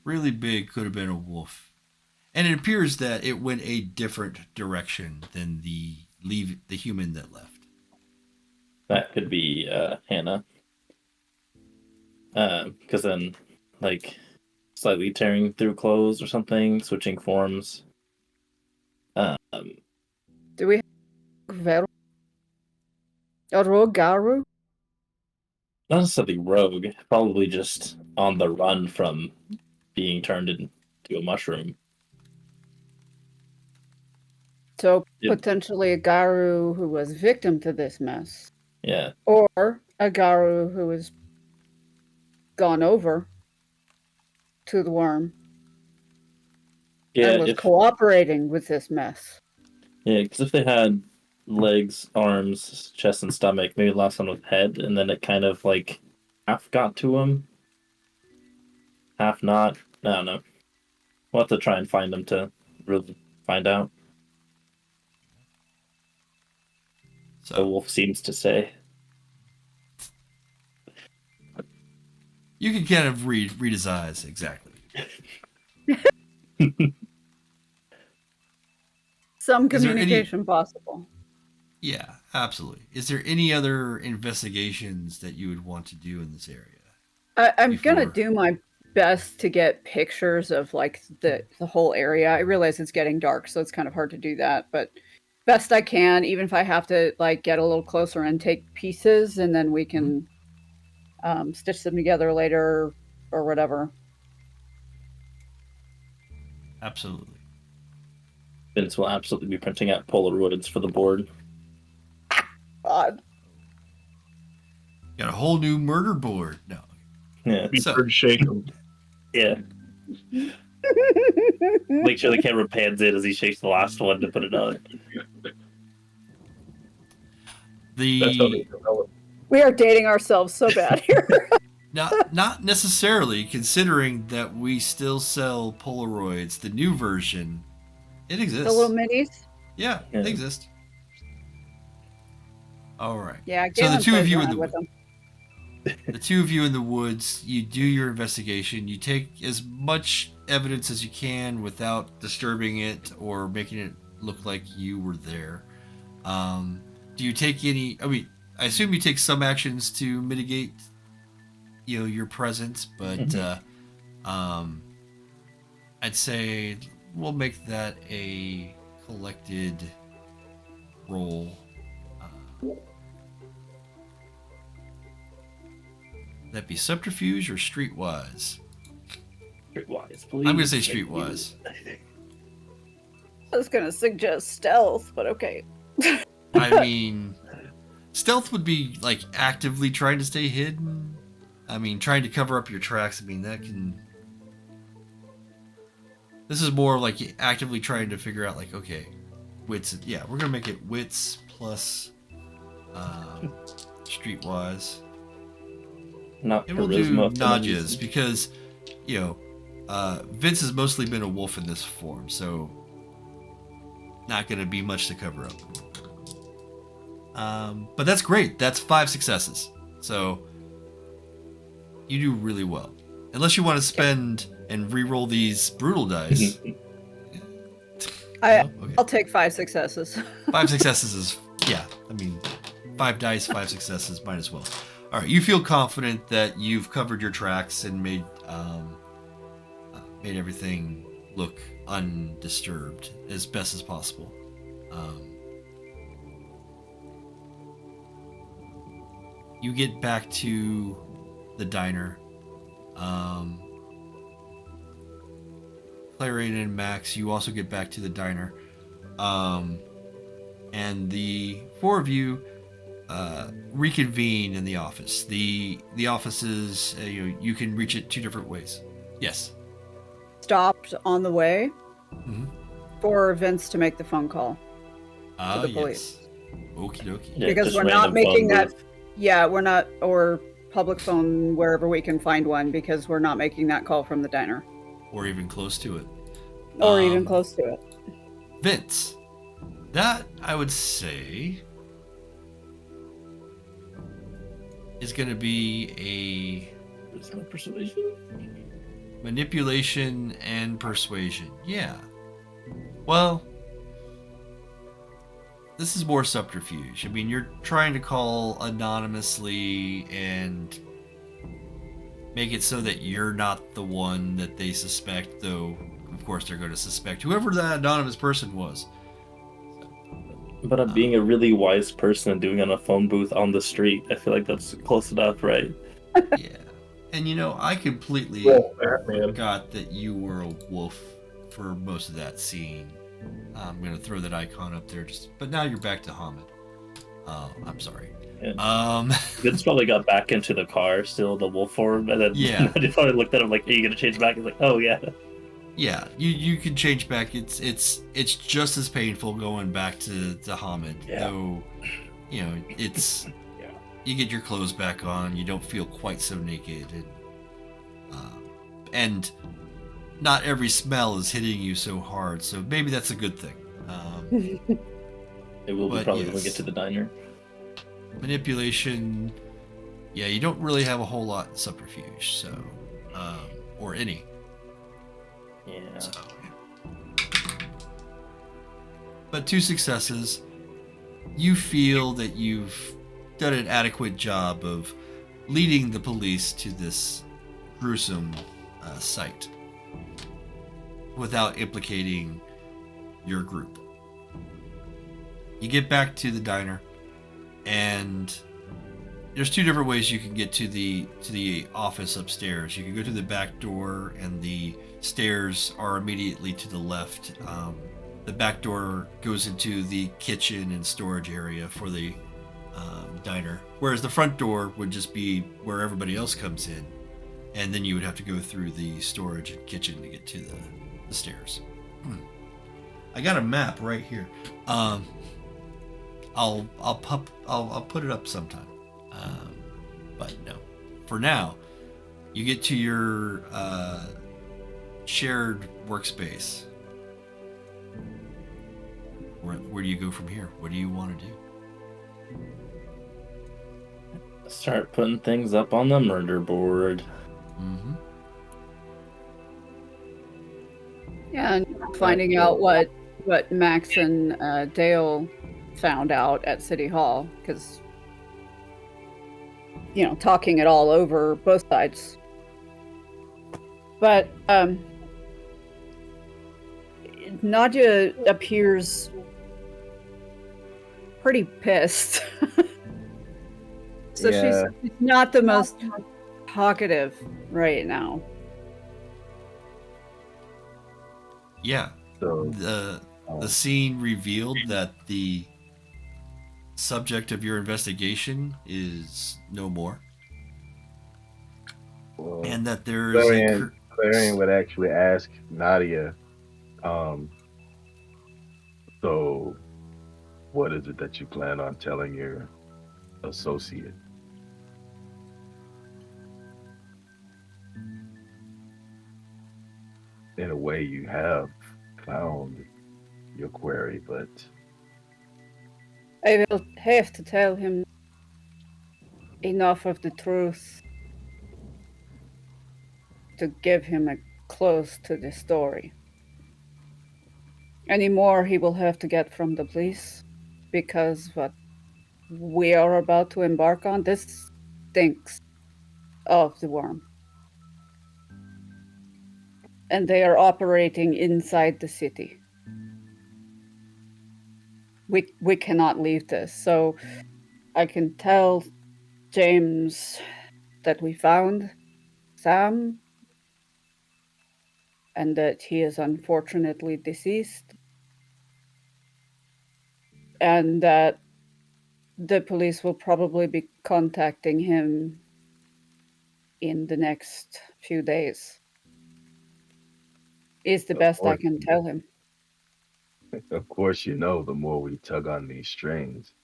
Really big, could have been a wolf. And it appears that it went a different direction than the human that left. That could be Hannah. Because then, like, slightly tearing through clothes or something, switching forms. Do we have a rogaru? Not necessarily rogue, probably just on the run from being turned into a mushroom. So Yeah. potentially a garu who was victim to this mess, Yeah. or a garu who has gone over to the worm Yeah, and was cooperating with this mess. yeah, because if they had legs, arms, chest, and stomach, maybe the last one was head, and then it kind of like half got to him, half not. I don't know. We'll have to try and find them to really find out. The So wolf seems to say. you can kind of read his eyes exactly. Some Is there any- communication possible. Yeah, absolutely. Is there any other investigations that you would want to do in this area? I'm gonna Before- do my best to get pictures of like the whole area. I realize it's getting dark, so it's kind of hard to do that, but best I can, even if I have to like get a little closer and take pieces, and then we can stitch them together later or whatever. Absolutely. Vince will absolutely be printing out Polaroids for the board. God. Got a whole new murder board. No. Yeah. Be So- sure to shake them. Yeah. Make sure the camera pans in as he shakes the last one to put it on. That's how they The develop. We are dating ourselves so bad here. not necessarily, considering that we still sell Polaroids. The new version, it exists. The little minis. Yeah, Yeah. they exist. All right. Yeah, So the Galen two of plays you in around the with them. The two of you in the woods, you do your investigation. You take as much evidence as you can without disturbing it or making it look like you were there. Do you take any? I mean, I assume you take some actions to mitigate, your presence, but I'd say we'll make that a collected roll. That be subterfuge or streetwise? Streetwise, please. I'm gonna say streetwise. I was gonna suggest stealth, but okay. I mean, stealth would be like actively trying to stay hidden. I mean, trying to cover up your tracks. I mean, that can. This is more like actively trying to figure out, like, okay, wits. Yeah, we're gonna make it wits plus streetwise. Not And we'll do charisma. Nadja's because, Vince has mostly been a wolf in this form, so not going to be much to cover up. But that's great. That's 5 successes. So you do really well. Unless you want to spend and re-roll these brutal dice. I No? Okay. I'll take 5 successes. 5 successes is, yeah. I mean, 5 dice, 5 successes, might as well. All right, you feel confident that you've covered your tracks and made everything look undisturbed as best as possible. You get back to the diner. Clarion and Max, you also get back to the diner. And the four of you reconvene in the office. The office is, you can reach it two different ways. Yes. Stopped on the way Mm-hmm. for Vince to make the phone call to the police. Yes. Okie dokie. Yeah, Because just we're not random making phone that. booth. Yeah, we're not, or public phone wherever we can find one, because we're not making that call from the diner. Or even close to it. Or even close to it. Vince. That, I would say, is going to be Is that persuasion? a manipulation and persuasion. Yeah. Well, this is more subterfuge. I mean, you're trying to call anonymously and make it so that you're not the one that they suspect, though, of course, they're going to suspect whoever that anonymous person was. But I'm being a really wise person and doing it on a phone booth on the street. I feel like that's close enough, right? Yeah. And I completely Batman. forgot that you were a wolf for most of that scene. I'm going to throw that icon up there, but now you're back to Hamid. I'm sorry. Yeah. Vince probably got back into the car, still the wolf form, and then he probably looked at him like, "Are you gonna change back?" He's like, "Oh yeah." Yeah, you can change back. It's just as painful going back to Hamid, though. It's you get your clothes back on. You don't feel quite so naked, and not every smell is hitting you so hard. So maybe that's a good thing. It will be probably when we get to the diner. Manipulation, yeah, you don't really have a whole lot in subterfuge, so or any. Yeah. So, but 2 successes. You feel that you've done an adequate job of leading the police to this gruesome site without implicating your group. You get back to the diner, and there's 2 different ways you can get to the office upstairs. You can go to the back door, and the stairs are immediately to the left. The back door goes into the kitchen and storage area for the diner, whereas the front door would just be where everybody else comes in, and then you would have to go through the storage and kitchen to get to the stairs. I got a map right here. I'll put it up sometime. But no, for now, you get to your shared workspace. Where do you go from here? What do you want to do? Start putting things up on the murder board. Mm-hmm. Yeah, and finding out what Max and Dale found out at City Hall, because talking it all over both sides. But Nadja appears pretty pissed. So she's not the most talkative right now. Yeah. So The scene revealed that the subject of your investigation is no more, and that there is Clarion would actually ask Nadja, so what is it that you plan on telling your associate? In a way, you have found your query, but I will have to tell him enough of the truth to give him a close to the story. Any more he will have to get from the police, because what we are about to embark on, this stinks of the worm. And they are operating inside the city. We cannot leave this. So I can tell James that we found Sam and that he is unfortunately deceased. And that the police will probably be contacting him in the next few days. Is the best I can tell him. Of course, you know, the more we tug on these strings,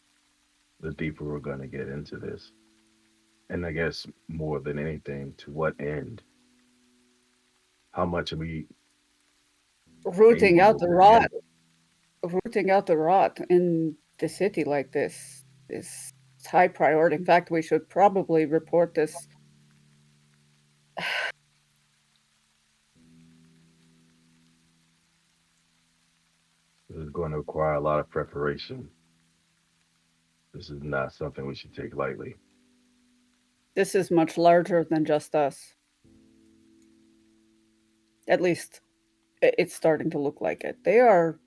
the deeper we're going to get into this. And I guess more than anything, to what end? How much are we Rooting out the rot. Rooting out the rot in the city like this is high priority. In fact, we should probably report this. This is going to require a lot of preparation. This is not something we should take lightly. This is much larger than just us. At least, it's starting to look like it. There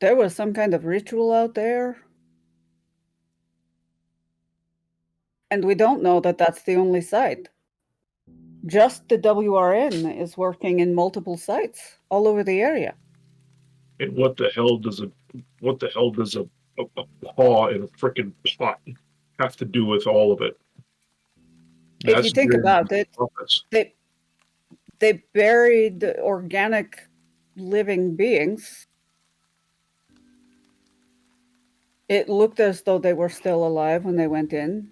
was some kind of ritual out there. And we don't know that that's the only site. Just the WRN is working in multiple sites all over the area. And what the hell does a paw in a frickin' pot have to do with all of it? If you think about it, they buried organic living beings. It looked as though they were still alive when they went in.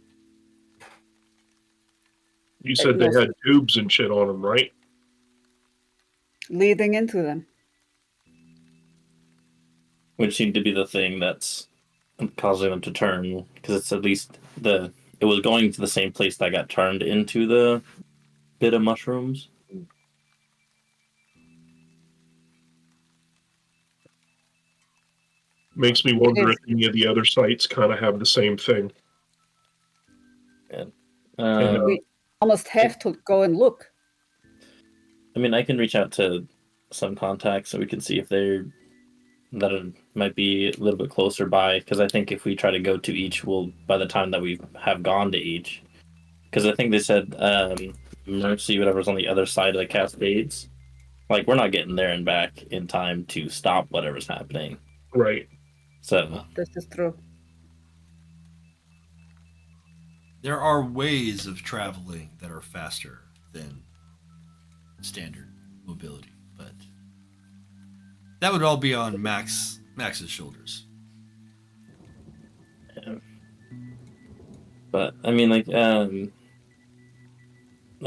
You said they had tubes and shit on them, right? Leading into them. Which seemed to be the thing that's causing them to turn, because it's at least it was going to the same place that got turned into the bit of mushrooms. Makes me wonder if any of the other sites kind of have the same thing. Yeah. We almost have to go and look. I mean, I can reach out to some contacts so we can see if that might be a little bit closer by, because I think if we try to go to each, by the time that we have gone to each, because I think they said Mercy, whatever's on the other side of the Cascades, like we're not getting there and back in time to stop whatever's happening. Right. So this is true. There are ways of traveling that are faster than standard mobility, but that would all be on Max's shoulders. Yeah. But I mean, like, I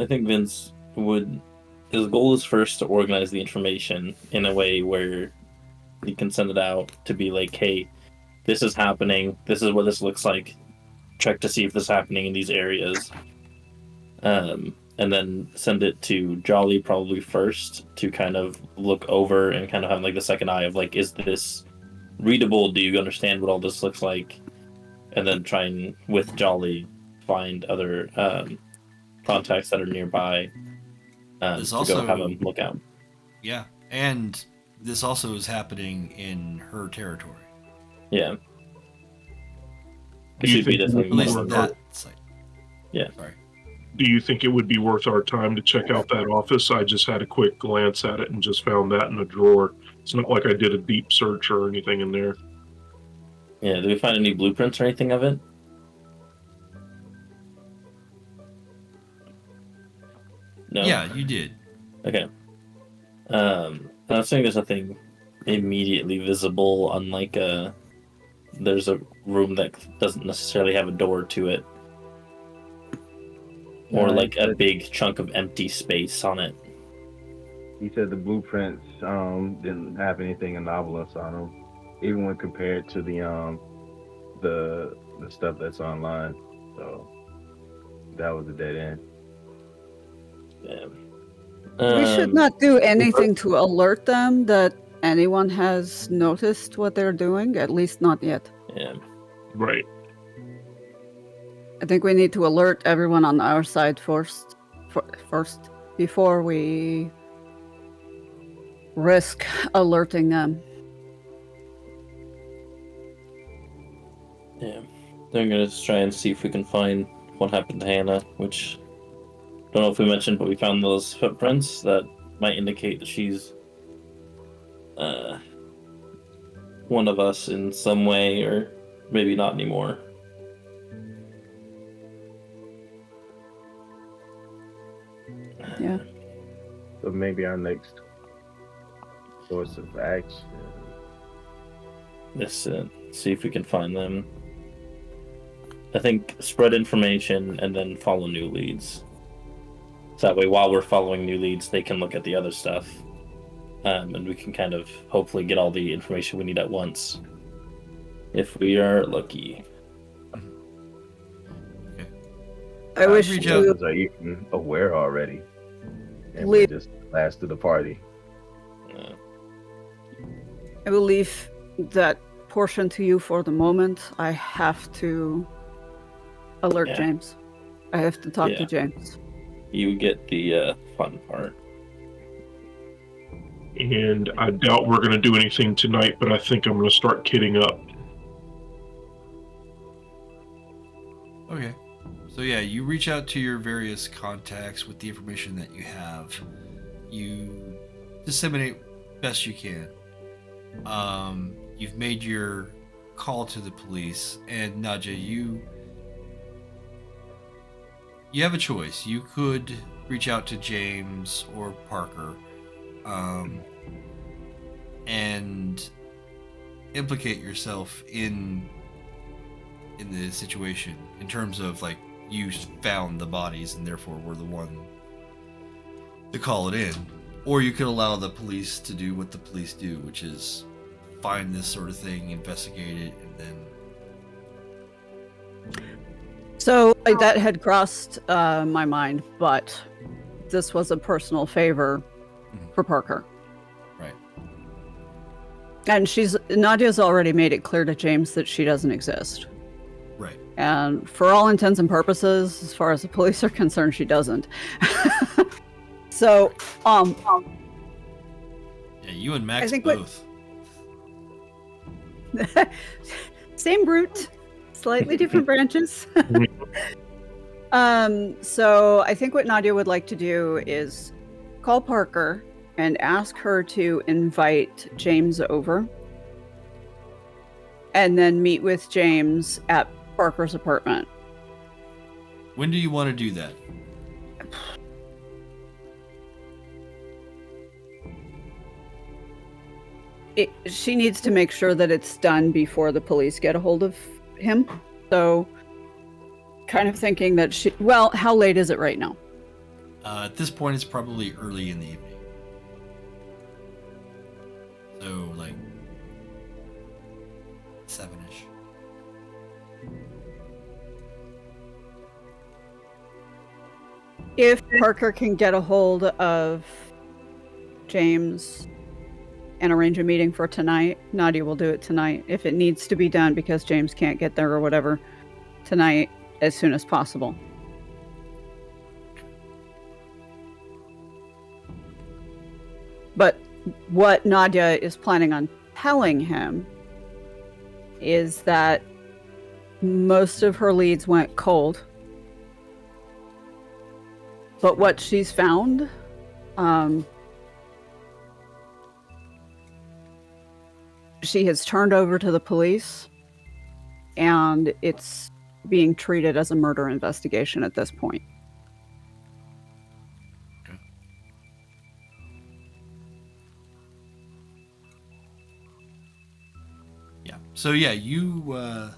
think Vince his goal is first to organize the information in a way where he can send it out to be like, hey, this is happening, this is what this looks like, check to see if this is happening in these areas, and then send it to Jolly probably first to kind of look over and kind of have like the second eye of like, is this readable, do you understand what all this looks like, and then try and with Jolly find other contacts that are nearby to go have them look out. Yeah, and this also is happening in her territory. Yeah. Do you think At least that site. Yeah. Sorry. Do you think it would be worth our time to check out that office? I just had a quick glance at it and just found that in a drawer. It's not like I did a deep search or anything in there. Yeah, did we find any blueprints or anything of it? No? Yeah, you did. Okay. I was saying there's nothing immediately visible, unlike there's a room that doesn't necessarily have a door to it. Or like a big chunk of empty space on it. He said the blueprints didn't have anything anomalous on them, even when compared to the stuff that's online. So that was a dead end. Yeah. We should not do anything to alert them that anyone has noticed what they're doing, at least not yet. Yeah. Right. I think we need to alert everyone on our side first before we risk alerting them. Yeah. They're going to try and see if we can find what happened to Hannah, which I don't know if we mentioned, but we found those footprints that might indicate that she's one of us in some way, or maybe not anymore. Yeah. So maybe our next course of action. Let's see if we can find them. I think spread information and then follow new leads. So that way, while we're following new leads, they can look at the other stuff. And we can kind of hopefully get all the information we need at once. If we are lucky. Okay. I wish reach we out. would Are even aware already? And Leave- we're just last to the party. I will leave that portion to you for the moment. I have to alert Yeah. James. I have to talk Yeah. to James. You get the fun part. And I doubt we're going to do anything tonight, but I think I'm going to start kidding up. Okay. So yeah, you reach out to your various contacts with the information that you have. You disseminate best you can. You've made your call to the police, and Nadja, you have a choice. You could reach out to James or Parker, and implicate yourself in the situation in terms of like you found the bodies and therefore were the one to call it in, or you could allow the police to do what the police do, which is find this sort of thing, investigate it, and then So that had crossed my mind, but this was a personal favor for Parker. right. And Nadia's already made it clear to James that she doesn't exist. Right. And for all intents and purposes, as far as the police are concerned, she doesn't. So, Yeah, you and Max I think both. same root, slightly different branches. So I think what Nadja would like to do is call Parker and ask her to invite James over, and then meet with James at Parker's apartment. When do you want to do that? She needs to make sure that it's done before the police get a hold of him. So, kind of thinking that how late is it right now? At this point, it's probably early in the evening. So, like, 7-ish. If Parker can get a hold of James and arrange a meeting for tonight, Nadja will do it tonight. If it needs to be done because James can't get there or whatever, tonight as soon as possible. But what Nadja is planning on telling him is that most of her leads went cold. But what she's found, she has turned over to the police, and it's being treated as a murder investigation at this point. Okay. Yeah. So yeah, you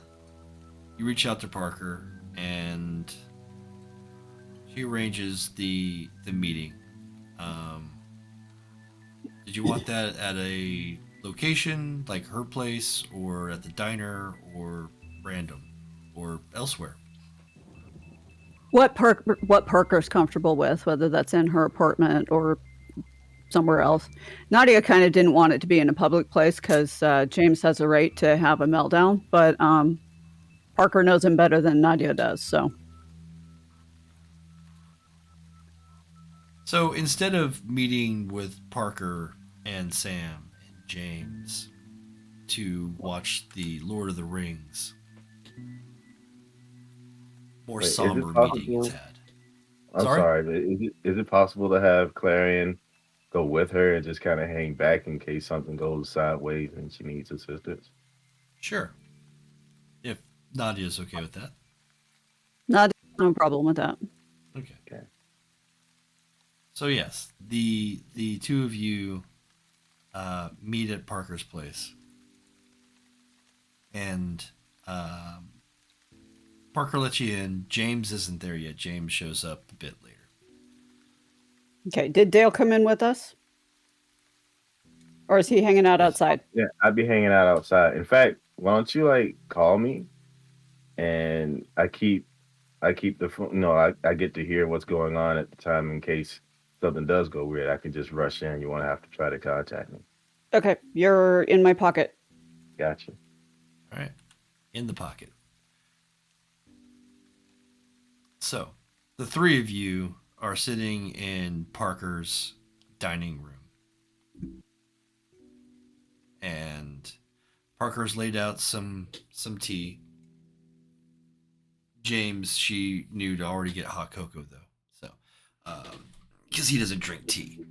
reach out to Parker, and she arranges the meeting. Did you want that at a location like her place, or at the diner, or random, or elsewhere? What Parker's comfortable with, whether that's in her apartment or somewhere else. Nadja kind of didn't want it to be in a public place because James has a right to have a meltdown, but Parker knows him better than Nadja does, so. So instead of meeting with Parker and Sam and James to watch the Lord of the Rings, more Wait, is it somber possible- meeting is had. I'm Sorry? sorry, but is it possible to have Clarion go with her and just kind of hang back in case something goes sideways and she needs assistance? Sure. If Nadia's okay with that. Nadja, no problem with that. Okay. Okay. So yes, the two of you meet at Parker's place, and Parker lets you in. James isn't there yet. James shows up a bit later. Okay, did Dale come in with us? Or is he hanging out outside? Yeah, I'd be hanging out outside. In fact, why don't you like call me, and I keep the phone. No, I get to hear what's going on at the time in case something does go weird. I can just rush in. You won't have to try to contact me. Okay, you're in my pocket. Gotcha. All right, in the pocket. So, the three of you are sitting in Parker's dining room, and Parker's laid out some tea. James, she knew to already get hot cocoa though, so because he doesn't drink tea.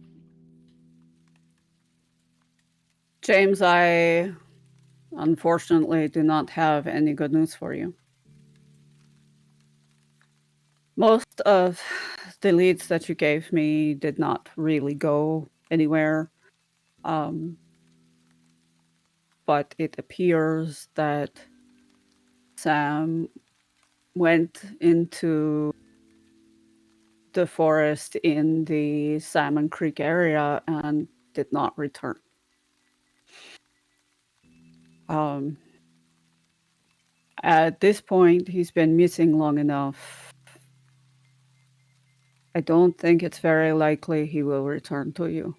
James, I unfortunately do not have any good news for you. Most of the leads that you gave me did not really go anywhere. But it appears that Sam went into the forest in the Salmon Creek area and did not return. At this point, he's been missing long enough. I don't think it's very likely he will return to you.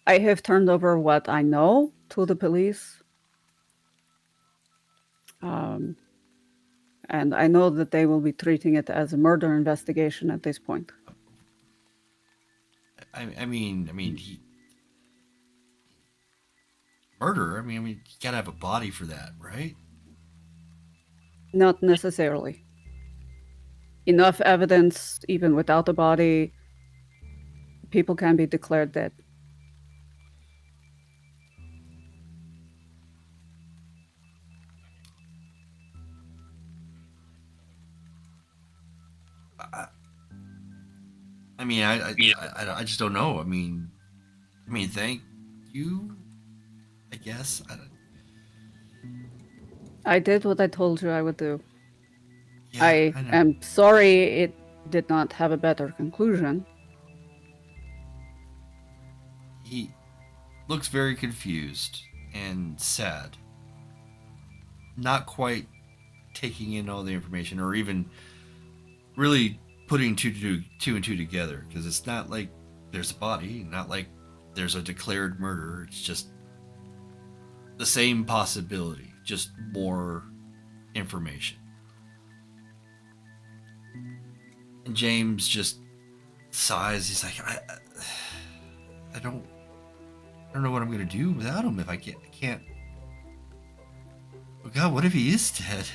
I have turned over what I know to the police. And I know that they will be treating it as a murder investigation at this point. I mean, he murder. I mean, you gotta have a body for that, right? Not necessarily. Enough evidence, even without a body, people can be declared dead. I mean, I just don't know. I mean, thank you, I guess. I did what I told you I would do. Yeah, I know. am sorry it did not have a better conclusion. He looks very confused and sad. Not quite taking in all the information or even really putting two and two together, because it's not like there's a body, not like there's a declared murder. It's just the same possibility, just more information. And James just sighs. He's like, I don't know what I'm gonna do without him if I can't. Oh God, what if he is dead?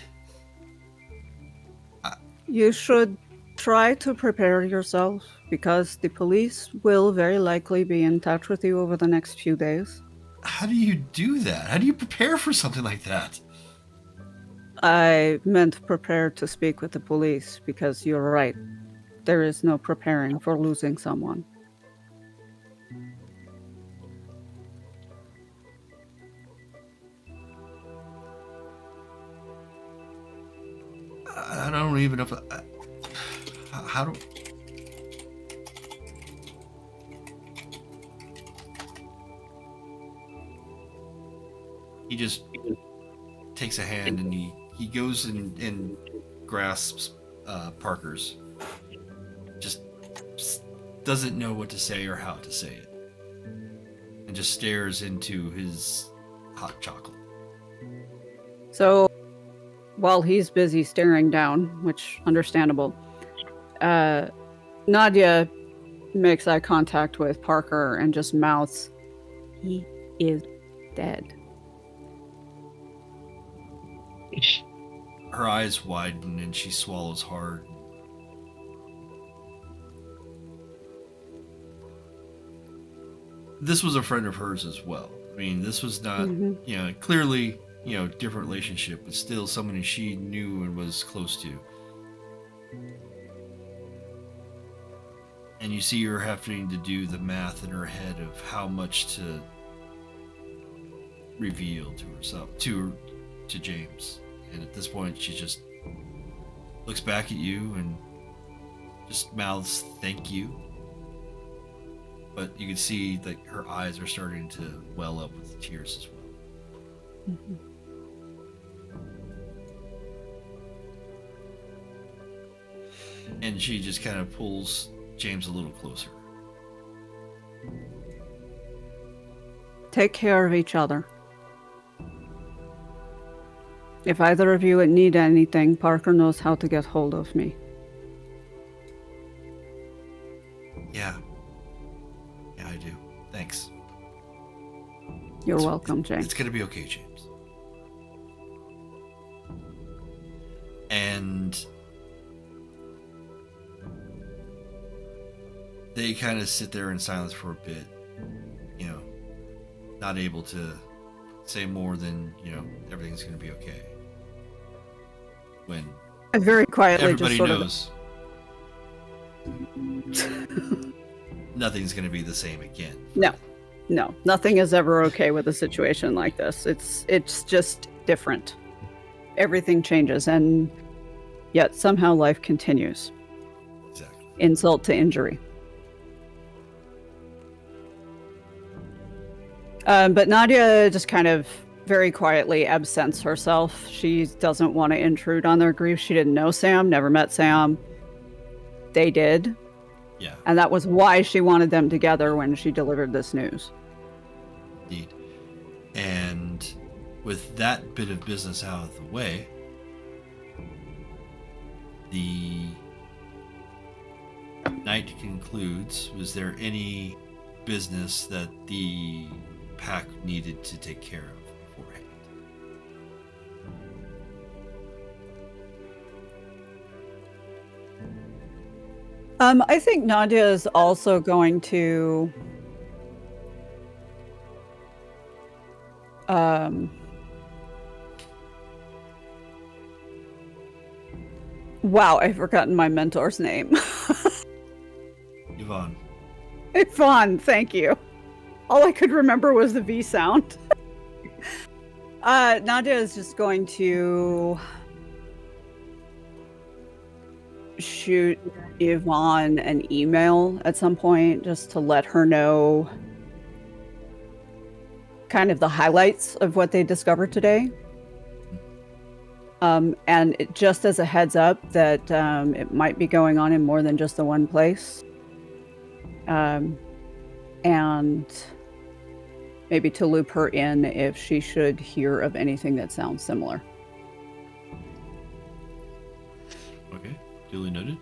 You should try to prepare yourself, because the police will very likely be in touch with you over the next few days. How do you do that? How do you prepare for something like that? I meant prepare to speak with the police, because you're right. There is no preparing for losing someone. I don't even know if how do. He just takes a hand and he goes and grasps Parker's. Just doesn't know what to say or how to say it, and just stares into his hot chocolate. So, while he's busy staring down, which understandable, Nadja makes eye contact with Parker and just mouths, "He is dead." Her eyes widen and she swallows hard. This was a friend of hers as well. I mean, this was not, clearly, different relationship, but still someone who she knew and was close to. And you see her having to do the math in her head of how much to reveal to herself, to James. And at this point, she just looks back at you and just mouths, "Thank you." But you can see that her eyes are starting to well up with tears as well. Mm-hmm. And she just kind of pulls James a little closer. Take care of each other. If either of you need anything, Parker knows how to get hold of me. Yeah. Yeah, I do. Thanks. You're welcome, James. It's going to be okay, James. And they kind of sit there in silence for a bit, not able to say more than, everything's going to be okay. When And very quietly, everybody just sort knows nothing's going to be the same again. No, nothing is ever okay with a situation like this. It's just different. Everything changes, and yet somehow life continues. Exactly. Insult to injury. But Nadja just kind of very quietly absents herself. She doesn't want to intrude on their grief. She didn't know Sam, never met Sam. They did. Yeah. And that was why she wanted them together when she delivered this news. Indeed. And with that bit of business out of the way, the night concludes. Was there any business that the pack needed to take care of beforehand? I think Nadja is also going to wow, I've forgotten my mentor's name. Yvonne. Yvonne, thank you. All I could remember was the V sound. Nadja is just going to shoot Yvonne an email at some point just to let her know kind of the highlights of what they discovered today. And just as a heads up that it might be going on in more than just the one place. And maybe to loop her in if she should hear of anything that sounds similar. Okay, duly noted.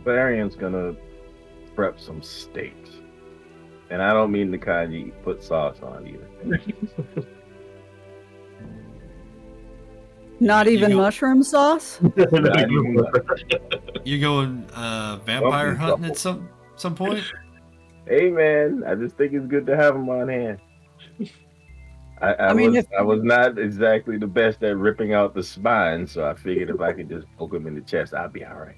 Varian's gonna prep some steaks. And I don't mean the kind you put sauce on either. Not You even go- mushroom sauce? You going vampire hunting at some point? Hey man, I just think it's good to have them on hand. I was not exactly the best at ripping out the spine, so I figured if I could just poke him in the chest, I'd be all right.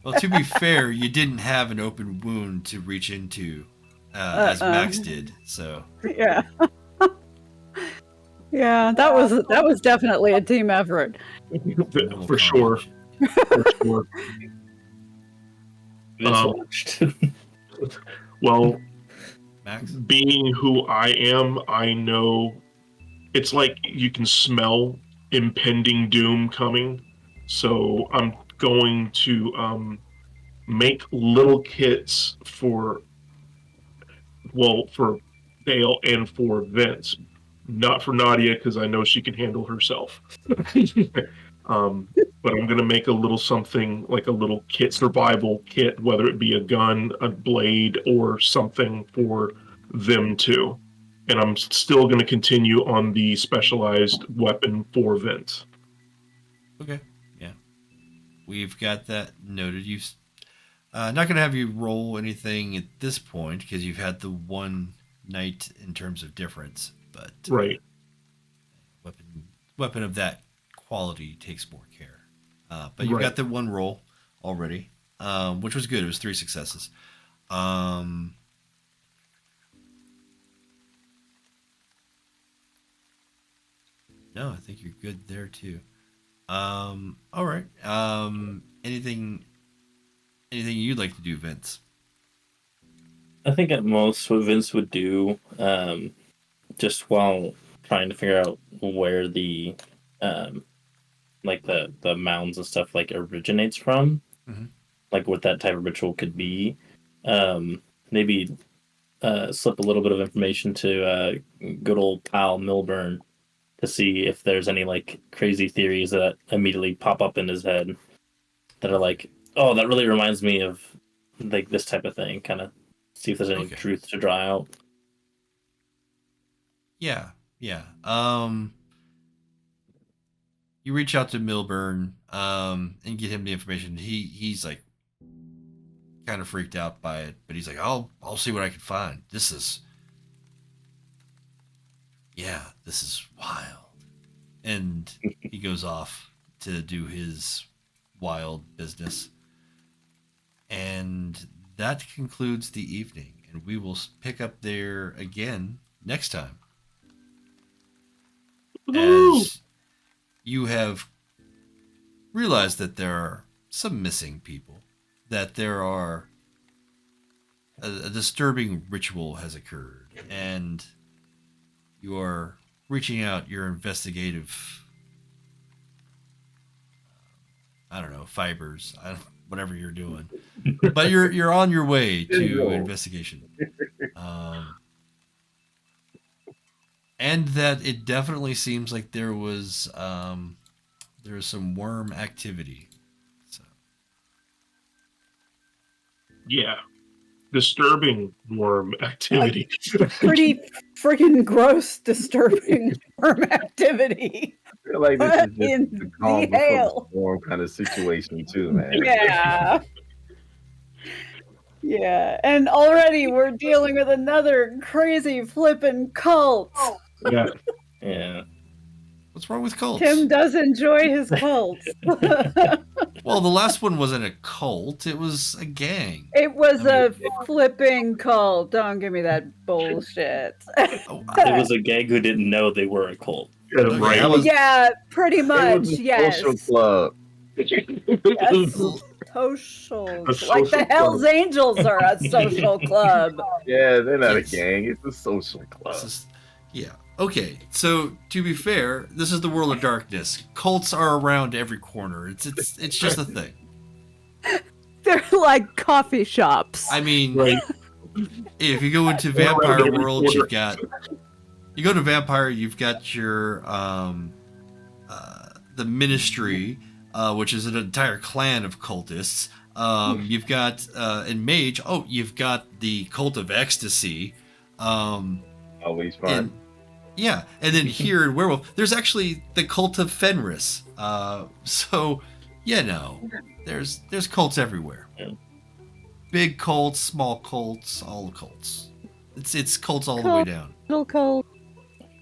Well, to be fair, you didn't have an open wound to reach into as Max did, so Yeah. Yeah, that was definitely a team effort. For sure. For sure. Well, Max. being who I am, I know it's like you can smell impending doom coming. So I'm going to make little kits for Dale and for Vince. not for Nadja because I know she can handle herself. But I'm gonna make a little something like a little kit, survival kit, whether it be a gun, a blade, or something for them too. And I'm still gonna continue on the specialized weapon for Vince. Okay. Yeah. We've got that noted. You've not going to have you roll anything at this point because you've had the one night in terms of difference, but Right. Weapon of that quality takes more care. But you Right. got the one roll already, which was good. It was 3 successes. No, I think you're good there too. All right. Anything you'd like to do, Vince? I think at most what Vince would do, just while trying to figure out where the like the mounds and stuff like originates from, Mhm. like what that type of ritual could be, maybe slip a little bit of information to good old pal Milburn to see if there's any like crazy theories that immediately pop up in his head that are like, oh, that really reminds me of like this type of thing. Kind of see if there's any Okay. truth to draw out. Yeah. You reach out to Milburn and get him the information. He's like kind of freaked out by it, but he's like, I'll see what I can find. This is wild. And he goes off to do his wild business. And that concludes the evening, and we will pick up there again next time. Woo! As you have realized that there are some missing people, that there are a disturbing ritual has occurred, and you are reaching out your investigative, fibers, whatever you're doing, but you're on your way to investigation. And that it definitely seems like there was some worm activity. So Yeah. Disturbing worm activity. Pretty freaking gross, disturbing worm activity. I feel like this is just In the calm the before hail. the storm kind of situation too, man. Yeah. Yeah, and already we're dealing with another crazy flippin' cult. Yeah. Yeah. what's wrong with cults? Tim does enjoy his cults. Well, the last one wasn't a cult; it was a gang. It was a flipping cult. Don't give me that bullshit. Oh, It was a gang who didn't know they were a cult. Yeah, Okay, right. that was- Yeah, pretty It much. was a Yes. social club. Yes. Social. A Like social the Hells club. Angels are a social club. Yeah, they're not Yes. a gang. It's a social club. This is- yeah. Okay. So to be fair, this is the world of darkness. Cults are around every corner. It's just a thing. They're like coffee shops. I mean, Right. if you go into They're around vampire every world, corner. you go to vampire, you've got your the ministry, which is an entire clan of cultists. You've got in mage, you've got the cult of ecstasy. Always fun. And, yeah, and then here in werewolf, there's actually the cult of Fenris. So there's cults everywhere. Yeah. Big cults, small cults, all the cults. It's cults all the way down. Little cult.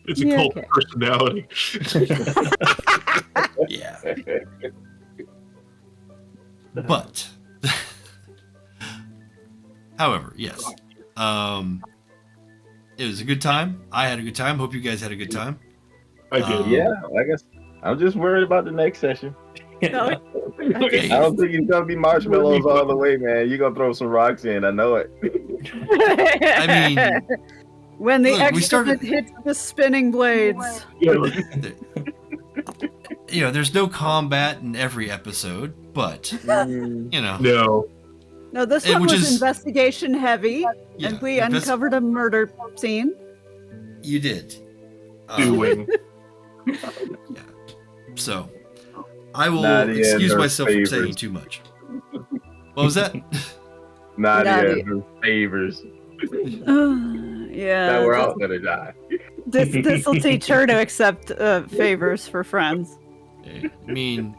It's a Yeah, cult okay. personality. Yeah, but however, yes, it was a good time. I had a good time. Hope you guys had a good time. I did. Yeah, I guess I'm just worried about the next session. No, Okay. I don't think it's gonna be marshmallows all the way, man. You're gonna throw some rocks in. I know it. I mean, when the look, we excrement started- hits the spinning blades. there's no combat in every episode, but No. No, this It one was was just- investigation heavy, yeah, and we uncovered a murder scene. You did. doing. Yeah. So, I will Nadja excuse and her myself from saying favors. too much. What was that? Nadja and her favors. Yeah. Now we're all gonna die. This will teach her to accept favors for friends. I mean,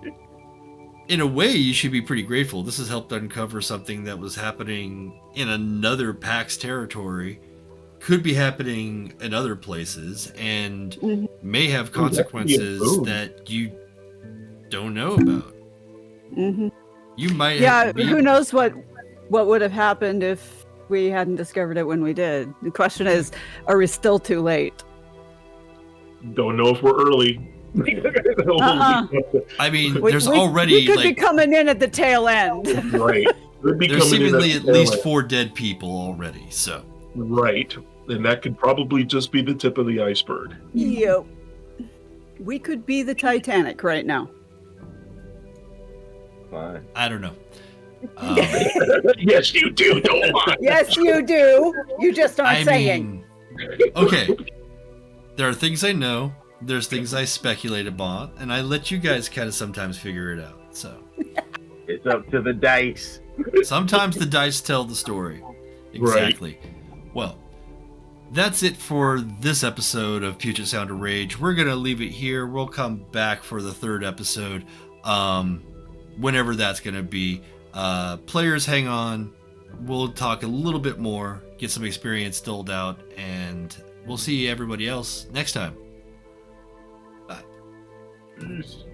in a way, you should be pretty grateful. This has helped uncover something that was happening in another PAX territory, could be happening in other places, and may have consequences boom. that you don't know about. Mm-hmm. You might Yeah, be- who knows what would have happened if we hadn't discovered it when we did. The question is, are we still too late? Don't know if we're early. I mean, We- there's we- already we could be like coming in at the tail end. Right. Could be there's coming in seemingly the at tail least end. 4 dead people already. So Right. And that could probably just be the tip of the iceberg. Yep. We could be the Titanic right now. Fine. I don't know. Yes, you do. Don't lie. Yes, you do. You just aren't I saying. mean, okay. There are things I know. There's things I speculate about, and I let you guys kind of sometimes figure it out. So It's up to the dice. sometimes the dice tell the story. Exactly. Well, that's it for this episode of Puget Sound of Rage. We're gonna leave it here. We'll come back for the 3rd episode, whenever that's gonna be. Players, hang on. We'll talk a little bit more, get some experience doled out, and we'll see everybody else next time. Bye. Peace.